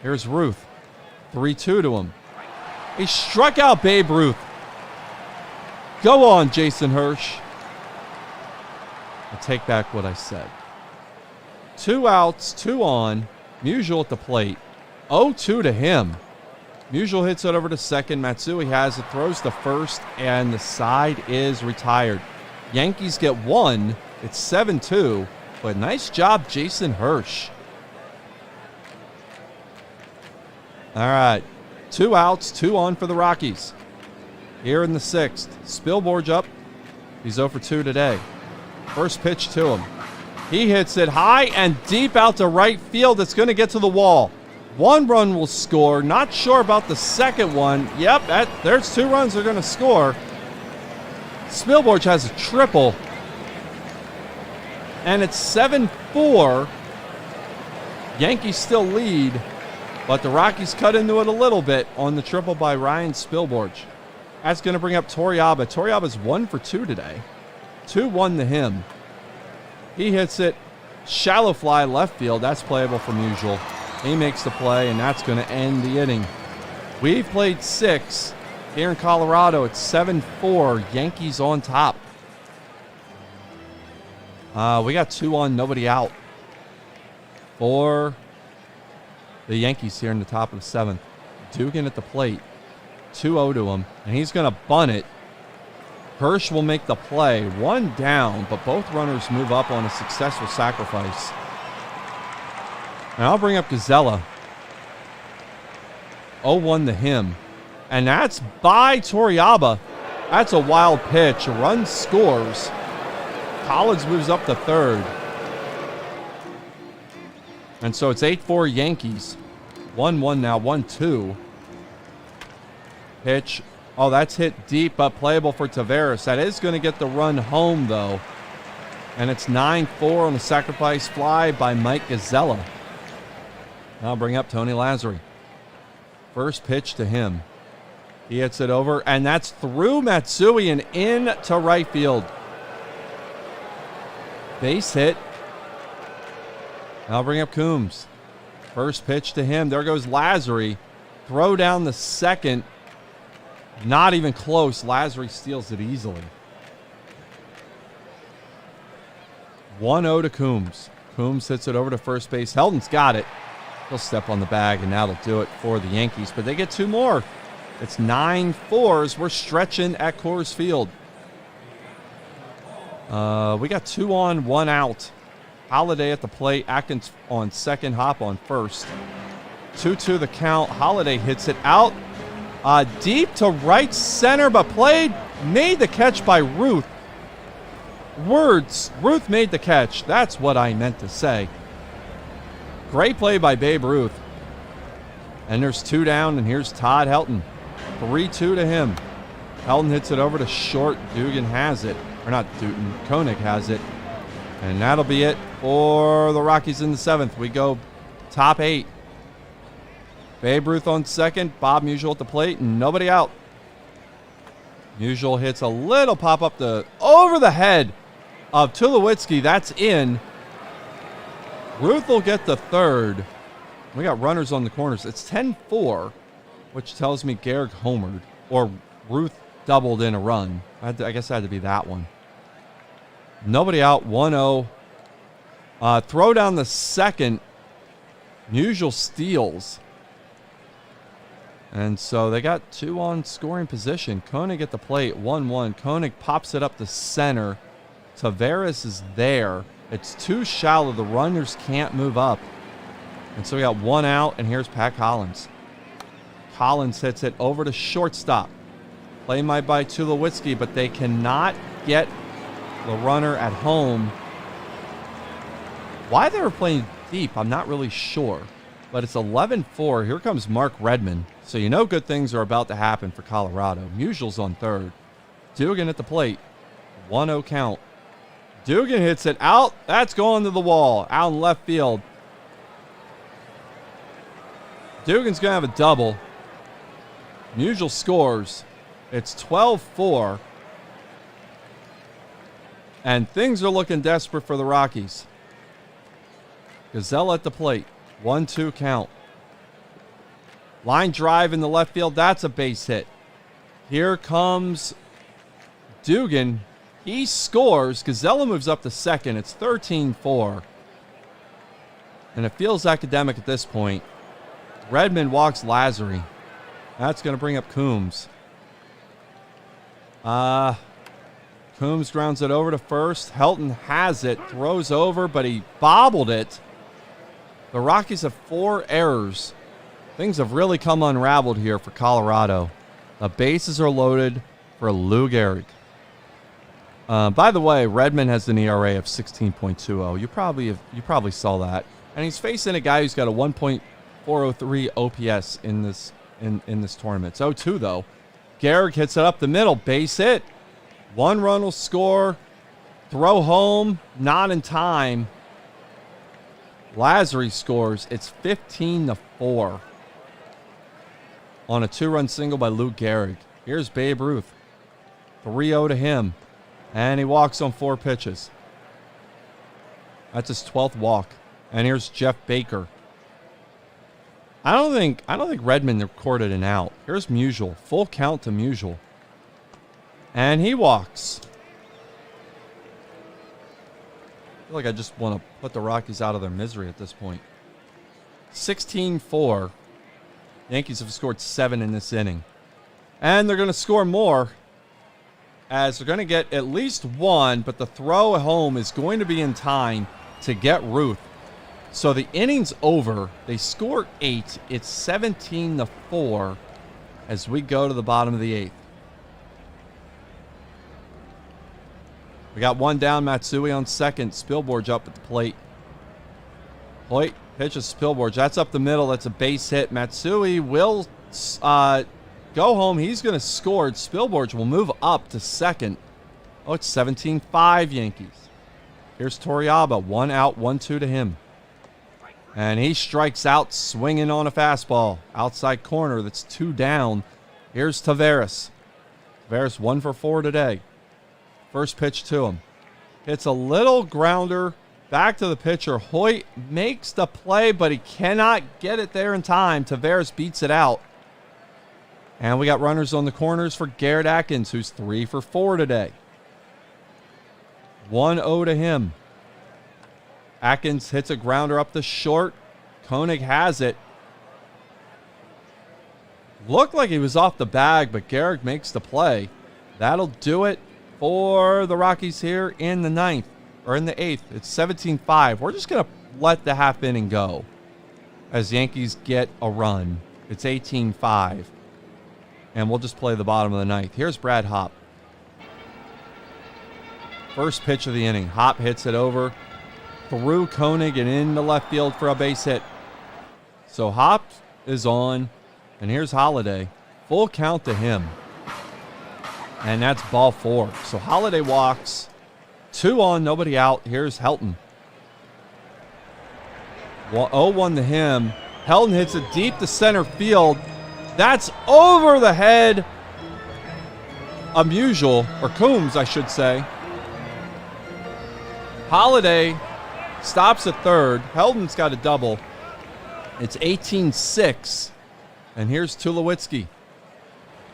Here's Ruth. 3-2 to him. He struck out Babe Ruth. Go on, Jason Hirsch. I'll take back what I said. 2 outs, 2 on. Musial at the plate. 0-2 to him. Musial hits it over to second. Matsui has it, throws to first, and the side is retired. Yankees get 1. It's 7-2, but nice job, Jason Hirsch. All right. 2 outs, 2 on for the Rockies. Here in the 6th. Spillboard's up. He's 0 for 2 today. First pitch to him. He hits it high and deep out to right field. It's going to get to the wall. 1 run will score. Not sure about the second one. Yep, there's 2 runs they're going to score. Spillboard has a triple. And it's 7-4. Yankees still lead. But the Rockies cut into it a little bit on the triple by Ryan Spillboard. That's going to bring up Torrealba. Torrealba's 1 for 2 today. 2-1 to him. He hits it. Shallow fly left field. That's playable from Musial. He makes the play, and that's going to end the inning. We've played 6. Here in Colorado, it's 7-4. Yankees on top. We got 2 on, nobody out. For the Yankees here in the top of the 7th. Dugan at the plate. 2-0 to him, and he's going to bunt it. Hirsch will make the play. 1 down, but both runners move up on a successful sacrifice. And I'll bring up Gazella. 0-1 to him. And that's by Torrealba. That's a wild pitch. A run scores. Collins moves up to 3rd. And so it's 8-4 Yankees. 1-1 now, 1-2. Pitch. Oh, that's hit deep, but playable for Taveras. That is going to get the run home, though. And it's 9-4 on the sacrifice fly by Mike Gazella. I'll bring up Tony Lazzari. First pitch to him. He hits it over, and that's through Matsui and in to right field. Base hit. I'll bring up Coombs. First pitch to him. There goes Lazzari. Throw down the second. Not even close. Lazzari steals it easily. 1-0 to Coombs. Coombs hits it over to first base. Heldon's got it. He'll step on the bag, and that'll do it for the Yankees. But they get 2 more. It's 9-4s. We're stretching at Coors Field. We got 2 on, 1 out. Holiday at the plate. Atkins on second. Hop on first. 2-2 the count. Holiday hits it out. Deep to right center, but made the catch by Ruth. Ruth made the catch. That's what I meant to say. Great play by Babe Ruth. And there's 2 down, and here's Todd Helton. 3-2 to him. Helton hits it over to short. Dugan has it. Or not Dugan. Koenig has it. And that'll be it for the Rockies in the 7th. We go top 8. Babe Ruth on second. Bob Musial at the plate, and nobody out. Musial hits a little pop-up over the head of Tulowitzki. That's in. Ruth will get the 3rd. We got runners on the corners. It's 10-4, which tells me Gehrig homered, or Ruth doubled in a run. I guess it had to be that one. Nobody out, 1-0. Throw down the second. Musial steals. And so they got 2 on scoring position. Koenig at the plate, 1-1. Koenig pops it up to center. Taveras is there. It's too shallow. The runners can't move up. And so we got 1 out, and here's Pat Collins. Collins hits it over to shortstop. Play might by Tulowitzki, but they cannot get the runner at home. Why they were playing deep, I'm not really sure. But it's 11-4. Here comes Mark Redmond. So you know good things are about to happen for Colorado. Musial's on third. Dugan at the plate. 1-0 count. Dugan hits it out. That's going to the wall. Out in left field. Dugan's going to have a double. Musial scores. It's 12-4. And things are looking desperate for the Rockies. Gazelle at the plate. 1-2 count. Line drive in the left field. That's a base hit. Here comes Dugan. He scores. Gazella moves up to second. It's 13-4. And it feels academic at this point. Redmond walks Lazary. That's going to bring up Coombs. Coombs grounds it over to first. Helton has it. Throws over, but he bobbled it. The Rockies have 4 errors. Things have really come unraveled here for Colorado. The bases are loaded for Lou Gehrig. By the way, Redmond has an ERA of 16.20. You probably saw that. And he's facing a guy who's got a 1.403 OPS in this tournament. It's 0-2 though. Gehrig hits it up the middle. Base hit. 1 run will score. Throw home. Not in time. Lazary scores. It's 15-4 on a 2-run single by Lou Gehrig. Here's Babe Ruth. 3-0 to him. And he walks on 4 pitches. That's his 12th walk. And here's Jeff Baker. I don't think Redmond recorded an out. Here's Musial. Full count to Musial. And he walks. I feel like I just want to put the Rockies out of their misery at this point. 16-4. Yankees have scored 7 in this inning. And they're going to score more, as they're going to get at least 1, but the throw home is going to be in time to get Ruth. So the inning's over. They score 8. It's 17-4 as we go to the bottom of the 8th. We got 1 down. Matsui on second. Spillboard up at the plate. Hoyt pitches Spillboard. That's up the middle. That's a base hit. Matsui will go home. He's going to score. Spillboard will move up to second. Oh, it's 17-5 Yankees. Here's Torrealba. 1 out, 1-2 to him. And he strikes out swinging on a fastball. Outside corner. That's 2 down. Here's Taveras. Taveras 1 for 4 today. First pitch to him. Hits a little grounder back to the pitcher. Hoyt makes the play, but he cannot get it there in time. Taveras beats it out. And we got runners on the corners for Garrett Atkins, who's 3 for 4 today. 1-0 to him. Atkins hits a grounder up the short. Koenig has it. Looked like he was off the bag, but Gehrig makes the play. That'll do it for the Rockies here in the 9th, or in the 8th. It's 17-5. We're just going to let the half inning go as Yankees get a run. It's 18-5. And we'll just play the bottom of the 9th. Here's Brad Hopp. First pitch of the inning. Hopp hits it over through Koenig and in the left field for a base hit. So Hopp is on. And here's Holiday. Full count to him. And that's ball 4. So Holiday walks. 2 on, nobody out. Here's Helton. 0-1 to him. Helton hits it deep to center field. That's over the head of Musial, or Coombs, I should say. Holiday stops at third. Helton's got a double. It's 18-6. And here's Tulowitzki.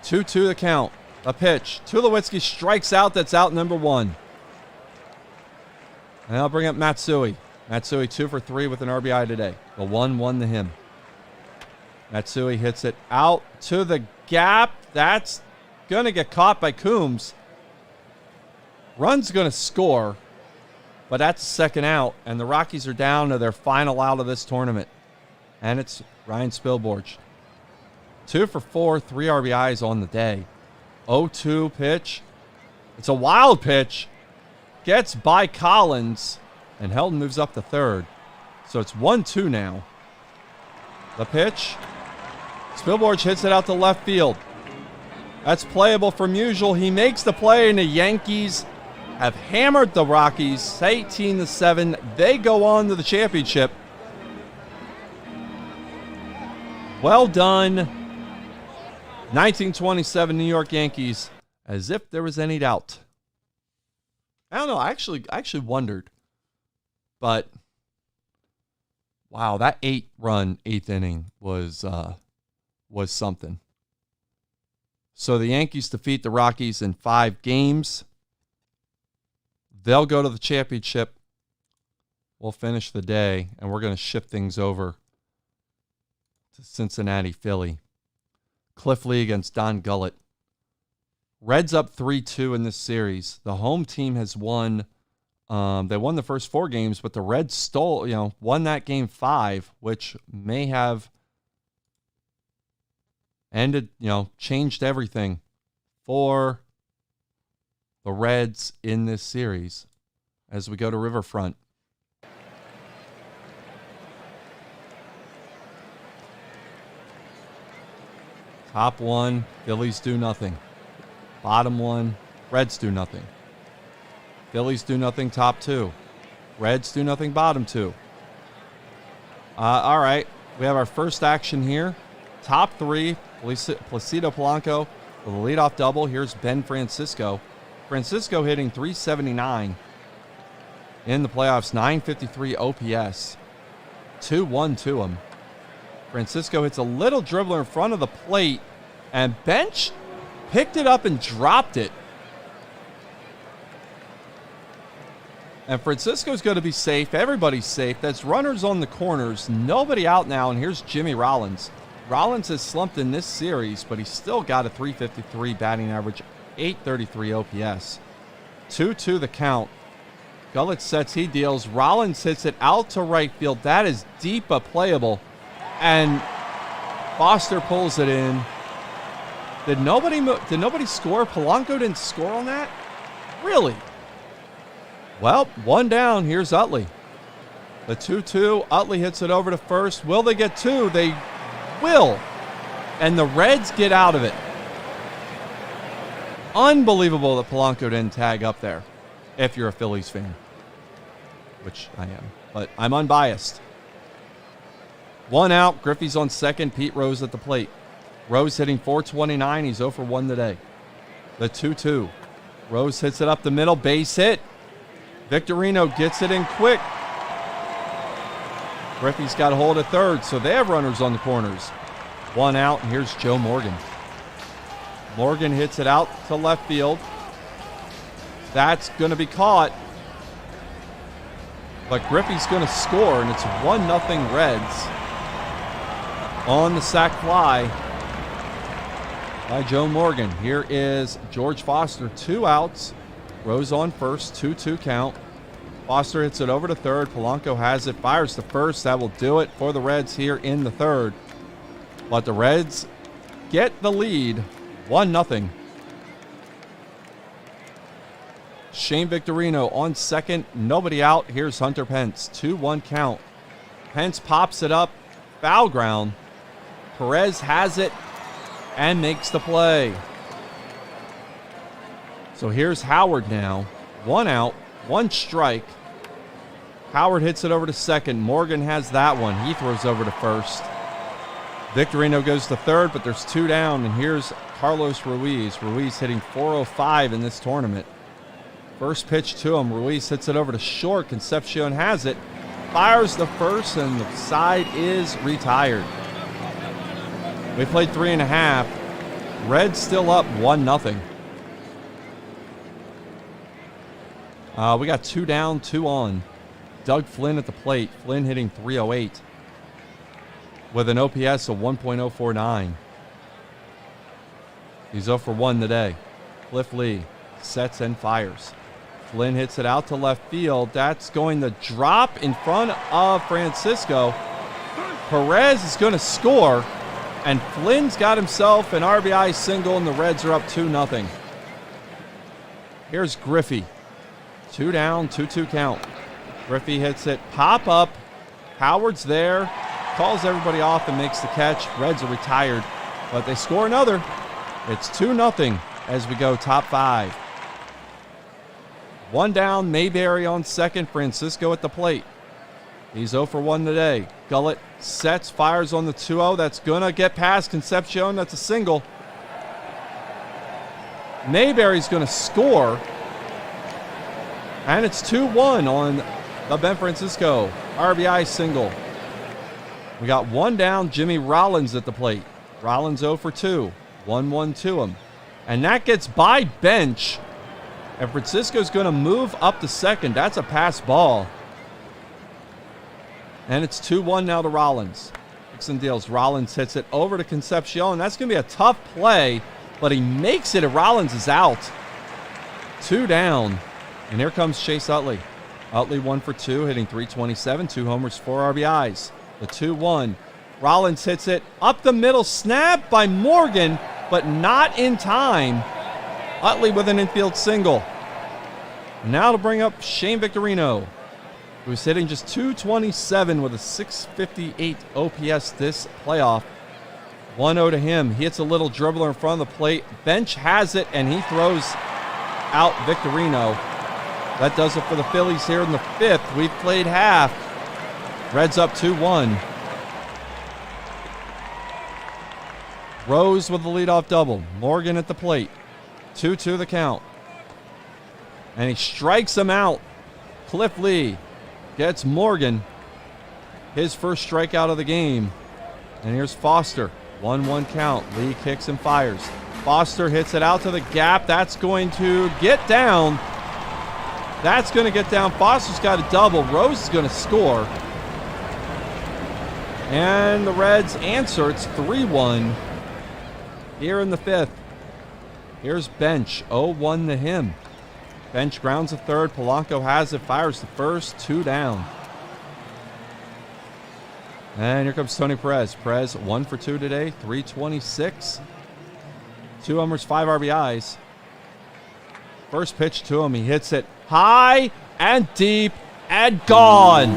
2-2 the count. A pitch. Tulowitzki strikes out. That's out number 1. And I'll bring up Matsui. Matsui 2 for 3 with an RBI today. The 1-1 to him. Matsui hits it out to the gap. That's going to get caught by Coombs. Run's going to score, but that's a second out, and the Rockies are down to their final out of this tournament. And it's Ryan Spillboard. 2 for 4, 3 RBIs on the day. 0-2 pitch. It's a wild pitch. gets by Collins, and Helton moves up to third. So it's 1-2 now. The pitch. Spillboard hits it out to left field. That's playable from usual. He makes the play, and the Yankees have hammered the Rockies 18-7. They go on to the championship. Well done, 1927 New York Yankees, as if there was any doubt. I don't know. I actually wondered, but wow, that 8-run 8th inning was something. So the Yankees defeat the Rockies in 5 games. They'll go to the championship. We'll finish the day, and we're going to shift things over to Cincinnati, Philly. Cliff Lee against Don Gullett. Reds up 3-2 in this series. The home team has won. They won the first 4 games, but the Reds won that game 5, which may have ended, changed everything for the Reds in this series as we go to Riverfront. Top 1, Phillies do nothing. Bottom 1, Reds do nothing. Phillies do nothing, top 2. Reds do nothing, bottom 2. All right, we have our first action here. Top 3, Placido Polanco with a leadoff double. Here's Ben Francisco. Francisco hitting .379 in the playoffs, .953 OPS. 2-1 to him. Francisco hits a little dribbler in front of the plate, and Bench picked it up and dropped it. And Francisco's going to be safe. Everybody's safe. That's runners on the corners. Nobody out now, and here's Jimmy Rollins. Rollins has slumped in this series, but he's still got a .353 batting average, .833 OPS. 2-2 the count. Gullett sets, he deals. Rollins hits it out to right field. That is deep but playable. And Foster pulls it in. Did nobody score? Polanco didn't score on that? Really? Well, 1 down. Here's Utley. The 2-2. Utley hits it over to first. Will they get 2? They will. And the Reds get out of it. Unbelievable that Polanco didn't tag up there, if you're a Phillies fan, which I am, but I'm unbiased. 1 out, Griffey's on second, Pete Rose at the plate. Rose hitting .429, he's 0 for 1 today. The 2-2. Rose hits it up the middle, base hit. Victorino gets it in quick. Griffey's got a hold of third, so they have runners on the corners. 1 out, and here's Joe Morgan. Morgan hits it out to left field. That's going to be caught. But Griffey's going to score, and it's 1-0 Reds on the sac fly by Joe Morgan. Here is George Foster, 2 outs. Rose on first, 2-2 count. Foster hits it over to third. Polanco has it, fires to first. That will do it for the Reds here in the third. But the Reds get the lead, 1-0. Shane Victorino on second, nobody out. Here's Hunter Pence, 2-1 count. Pence pops it up, foul ground. Perez has it and makes the play. So here's Howard now, 1 out, 1 strike. Howard hits it over to second. Morgan has that one. He throws over to first. Victorino goes to third, but there's 2 down, and here's Carlos Ruiz. Ruiz hitting .405 in this tournament. First pitch to him. Ruiz hits it over to short. Concepcion has it. Fires the first, and the side is retired. We played 3.5. Reds still up 1-0. We got 2 down, 2 on. Doug Flynn at the plate. Flynn hitting .308 with an OPS of 1.049. He's 0 for 1 today. Cliff Lee sets and fires. Flynn hits it out to left field. That's going to drop in front of Francisco. Perez is going to score, and Flynn's got himself an RBI single, and the Reds are up 2-0. Here's Griffey. 2 down, 2-2 count. Griffey hits it. Pop up. Howard's there. Calls everybody off and makes the catch. Reds are retired, but they score another. It's 2-0 as we go top 5. 1 down, Mayberry on second. Francisco at the plate. He's 0 for 1 today. Gullett sets, fires on the 2-0. That's going to get past Concepcion. That's a single. Mayberry's going to score. And it's 2-1 on the Ben Francisco RBI single. We got 1 down, Jimmy Rollins at the plate. Rollins 0 for 2. 1-1 to him. And that gets by Bench. And Francisco's going to move up to second. That's a pass ball. And it's 2-1 now to Rollins. Dixon deals. Rollins hits it over to Concepcion. That's going to be a tough play, but he makes it, and Rollins is out. 2 down. And here comes Chase Utley. Utley 1 for 2, hitting .327, 2 homers, 4 RBIs. The 2-1. Rollins hits it up the middle, snapped by Morgan, but not in time. Utley with an infield single. Now to bring up Shane Victorino, who's hitting just .227 with a .658 OPS this playoff. 1-0 to him. He hits a little dribbler in front of the plate. Bench has it, and he throws out Victorino. That does it for the Phillies here in the 5th. We've played half. Reds up 2-1. Rose with the leadoff double. Morgan at the plate. 2-2 the count. And he strikes him out. Cliff Lee gets Morgan his first strikeout of the game. And here's Foster. 1-1 count. Lee kicks and fires. Foster hits it out to the gap. That's going to get down. That's going to get down. Foster's got a double. Rose is going to score. And the Reds answer. It's 3-1 here in the 5th. Here's Bench. 0-1 to him. Bench grounds a third. Polanco has it. Fires the first. 2 down. And here comes Tony Perez. Perez 1 for 2 today. .326. 2 homers, 5 RBIs. First pitch to him. He hits it high and deep and gone.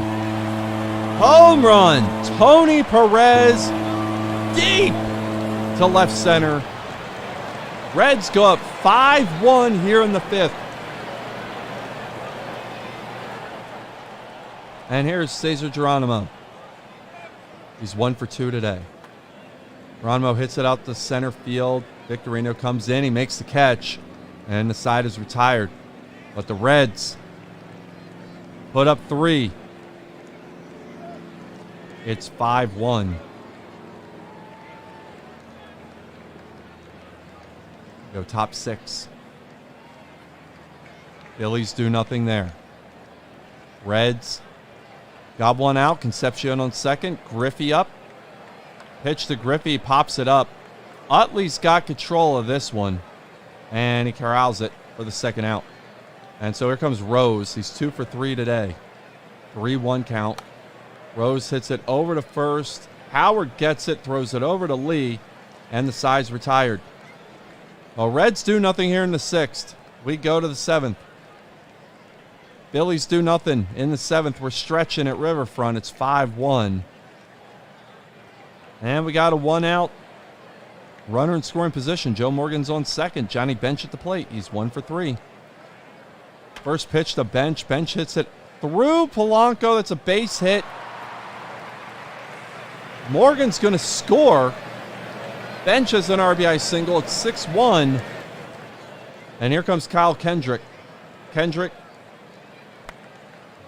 Home run. Tony Perez deep to left center. Reds go up 5-1 here in the 5th. And here's Cesar Geronimo. He's 1 for 2 today. Geronimo hits it out to center field. Victorino comes in. He makes the catch. And the side is retired. But the Reds put up 3. It's 5-1. Go top 6. Phillies do nothing there. Reds got 1 out. Concepcion on second. Griffey up. Pitch to Griffey. Pops it up. Utley's got control of this one. And he corrals it for the second out. And so here comes Rose. He's 2 for 3 today. 3-1 count. Rose hits it over to first. Howard gets it, throws it over to Lee, and the side's retired. Well, Reds do nothing here in the 6th. We go to the 7th. Phillies do nothing in the 7th. We're stretching at Riverfront. It's 5-1. And we got a 1 out. Runner in scoring position. Joe Morgan's on second. Johnny Bench at the plate. He's 1 for 3. First pitch to Bench. Bench hits it through Polanco. That's a base hit. Morgan's going to score. Bench has an RBI single. It's 6-1. And here comes Kyle Kendrick. Kendrick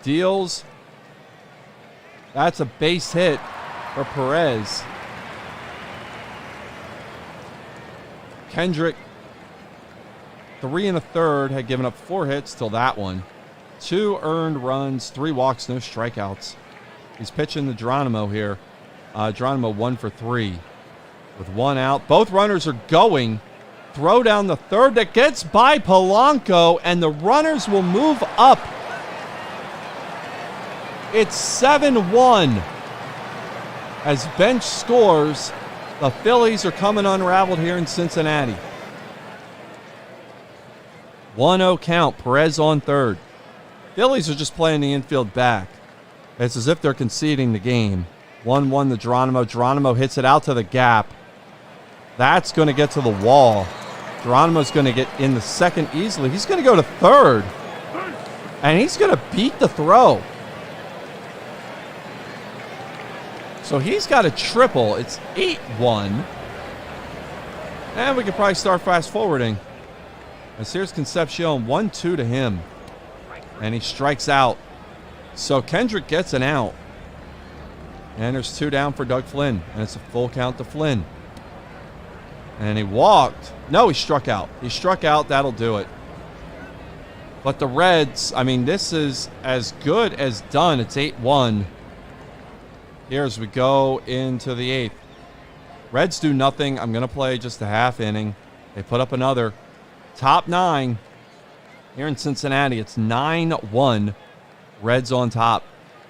deals. That's a base hit for Perez. Kendrick, 3 1/3, had given up 4 hits till that one. 2 earned runs, 3 walks, no strikeouts. He's pitching to Geronimo here. Geronimo 1 for 3 with 1 out. Both runners are going. Throw down the third that gets by Polanco, and the runners will move up. It's 7-1 as Bench scores. The Phillies are coming unraveled here in Cincinnati. 1-0 count. Perez on third. Phillies are just playing the infield back. It's as if they're conceding the game. 1-1 to Geronimo. Geronimo hits it out to the gap. That's going to get to the wall. Geronimo's going to get in the second easily. He's going to go to third. And he's going to beat the throw. So he's got a triple. It's 8-1. And we could probably start fast forwarding. As here's Concepcion, 1-2 to him. And he strikes out. So Kendrick gets an out. And there's 2 down for Doug Flynn. And it's a full count to Flynn. And he walked. No, he struck out. He struck out. That'll do it. But the Reds, I mean, this is as good as done. It's 8-1. Here as we go into the 8th. Reds do nothing. I'm going to play just a half inning. They put up another. Top 9. Here in Cincinnati, it's 9-1. Reds on top.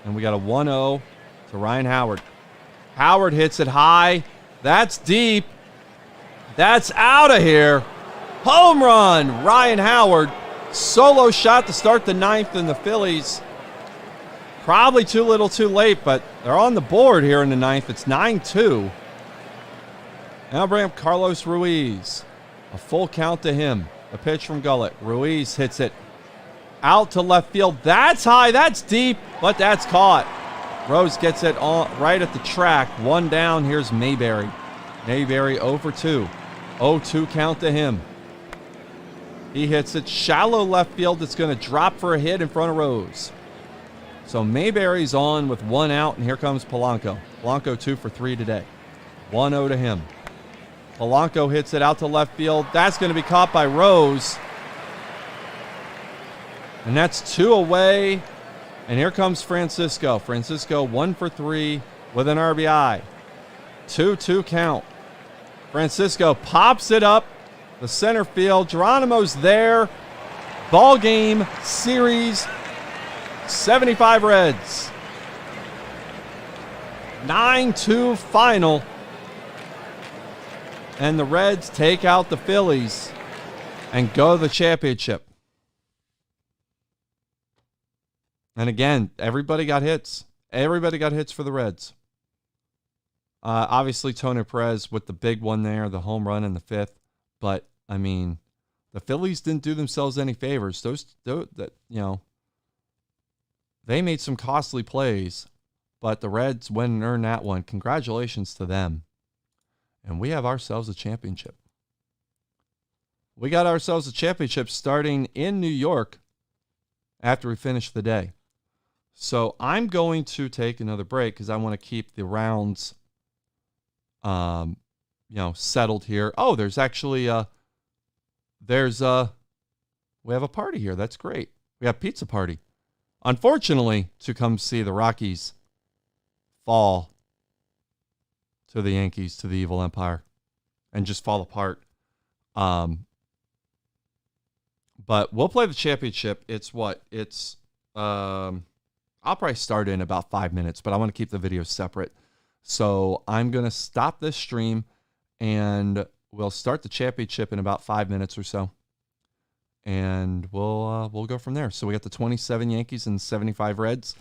And we got a 1-0 to Ryan Howard. Howard hits it high. That's deep. That's out of here. Home run. Ryan Howard. Solo shot to start the 9th, and the Phillies probably too little too late, but they're on the board here in the 9th. It's 9-2. Now bring up Carlos Ruiz. A full count to him. A pitch from Gullett. Ruiz hits it out to left field. That's high. That's deep, but that's caught. Rose gets it on right at the track. 1 down. Here's Mayberry. Mayberry 0 for 2. 0-2 count to him. He hits it shallow left field. It's going to drop for a hit in front of Rose. So Mayberry's on with 1 out, and here comes Polanco. Polanco 2 for 3 today. 1-0 to him. Polanco hits it out to left field. That's going to be caught by Rose. And that's 2 away. And here comes Francisco. Francisco 1 for 3 with an RBI. 2-2 count. Francisco pops it up the center field. Geronimo's there. Ball game, series, 75 Reds. 9-2 final. And the Reds take out the Phillies and go to the championship. And again, everybody got hits. Everybody got hits for the Reds. Obviously, Tony Perez with the big one there, the home run in the 5th. But, I mean, the Phillies didn't do themselves any favors. They made some costly plays, but the Reds went and earned that one. Congratulations to them. And we have ourselves a championship. We got ourselves a championship starting in New York after we finish the day. So I'm going to take another break because I want to keep the rounds settled here. Oh, there's actually we have a party here. That's great. We have pizza party. Unfortunately, to come see the Rockies fall to the Yankees, to the Evil Empire, and just fall apart. But we'll play the championship. I'll probably start in about 5 minutes, but I want to keep the video separate. So I'm going to stop this stream and we'll start the championship in about 5 minutes or so. And we'll go from there. So we got the 27 Yankees and 75 Reds.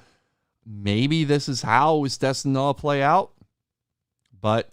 Maybe this is how it was destined to all play out. But